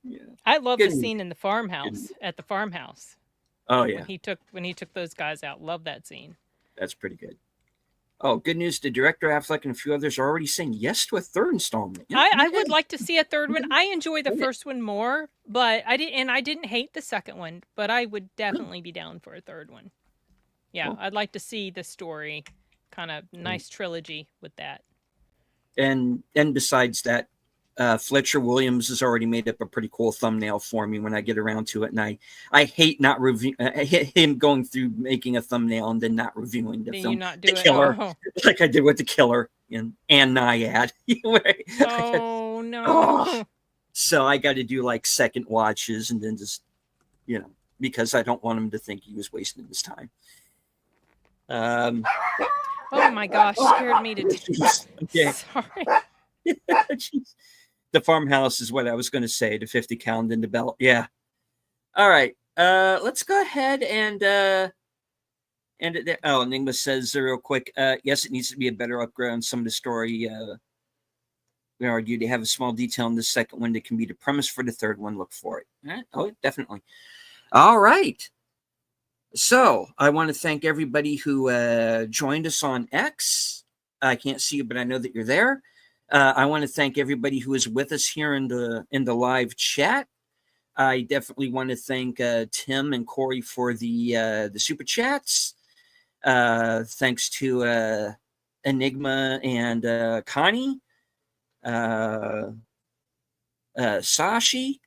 Speaker 2: Yeah. I love the scene in the farmhouse, at the farmhouse.
Speaker 1: Oh yeah.
Speaker 2: When he took those guys out. Love that scene.
Speaker 1: That's pretty good. Oh, good news. The director, Affleck, and a few others are already saying yes to a third installment.
Speaker 2: I would like to see a third one. I enjoy the first one more, but I didn't hate the second one, but I would definitely be down for a third one. Yeah, cool. I'd like to see the story, kind of nice trilogy with that.
Speaker 1: And besides that, Fletcher Williams has already made up a pretty cool thumbnail for me when I get around to it, and I hate not review him going through making a thumbnail and then not reviewing the film.
Speaker 2: You not do
Speaker 1: the
Speaker 2: it?
Speaker 1: Killer,
Speaker 2: oh.
Speaker 1: Like I did with The Killer and Naiad.
Speaker 2: Oh no! Oh.
Speaker 1: So I got to do like second watches and then just, because I don't want him to think he was wasting his time.
Speaker 2: Oh my gosh, scared me to death.
Speaker 1: Okay.
Speaker 2: Sorry.
Speaker 1: The farmhouse is what I was going to say. The 50 cal in the belt. Yeah. All right. Let's go ahead and end it there. Oh, Enigma says real quick. Yes, it needs to be a better upgrade on some of the story. We argued they have a small detail in the second one that can be the premise for the third one. Look for it. All right? Oh, definitely. All right. So I want to thank everybody who joined us on X. I can't see you, but I know that you're there. I want to thank everybody who is with us here in the live chat. I definitely want to thank Tim and Corey for the super chats. Thanks to Enigma and Connie, Sashi.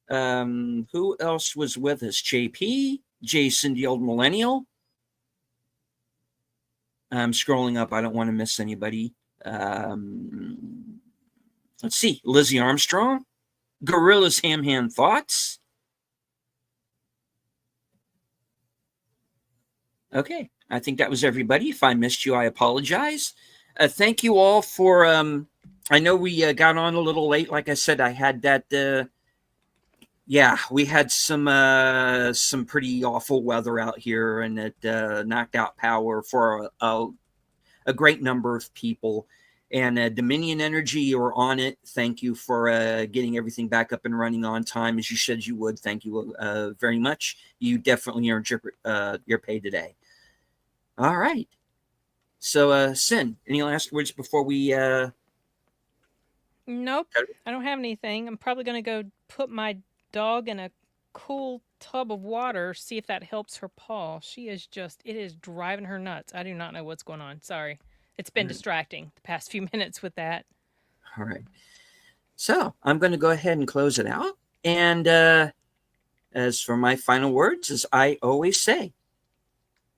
Speaker 1: Who else was with us? JP, Jason, the old millennial. I'm scrolling up. I don't want to miss anybody. Let's see. Lizzie Armstrong, Gorilla's Ham Hand Thoughts. Okay, I think that was everybody. If I missed you, I apologize. Thank you all for. I know we got on a little late. Like I said, I had that. Yeah, we had some pretty awful weather out here, and it knocked out power for a great number of people. And Dominion Energy, you're on it. Thank you for getting everything back up and running on time, as you said you would. Thank you very much. You definitely earned your pay today. All right. So, Sin, any last words before we...
Speaker 2: Nope, I don't have anything. I'm probably going to go put my dog in a cool tub of water, see if that helps her paw. It is driving her nuts. I do not know what's going on. Sorry. It's been distracting the past few minutes with that.
Speaker 1: All right. So I'm going to go ahead and close it out. And as for my final words, as I always say,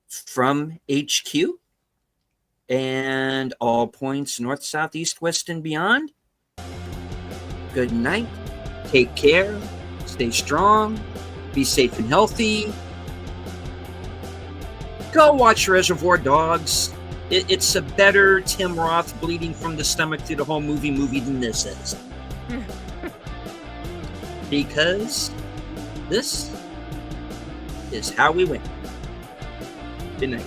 Speaker 1: from HQ and all points north, south, east, west, and beyond, good night. Take care. Stay strong. Be safe and healthy. Go watch Reservoir Dogs. It's a better Tim Roth bleeding from the stomach through the whole movie than this is. Because this is how we win. Good night.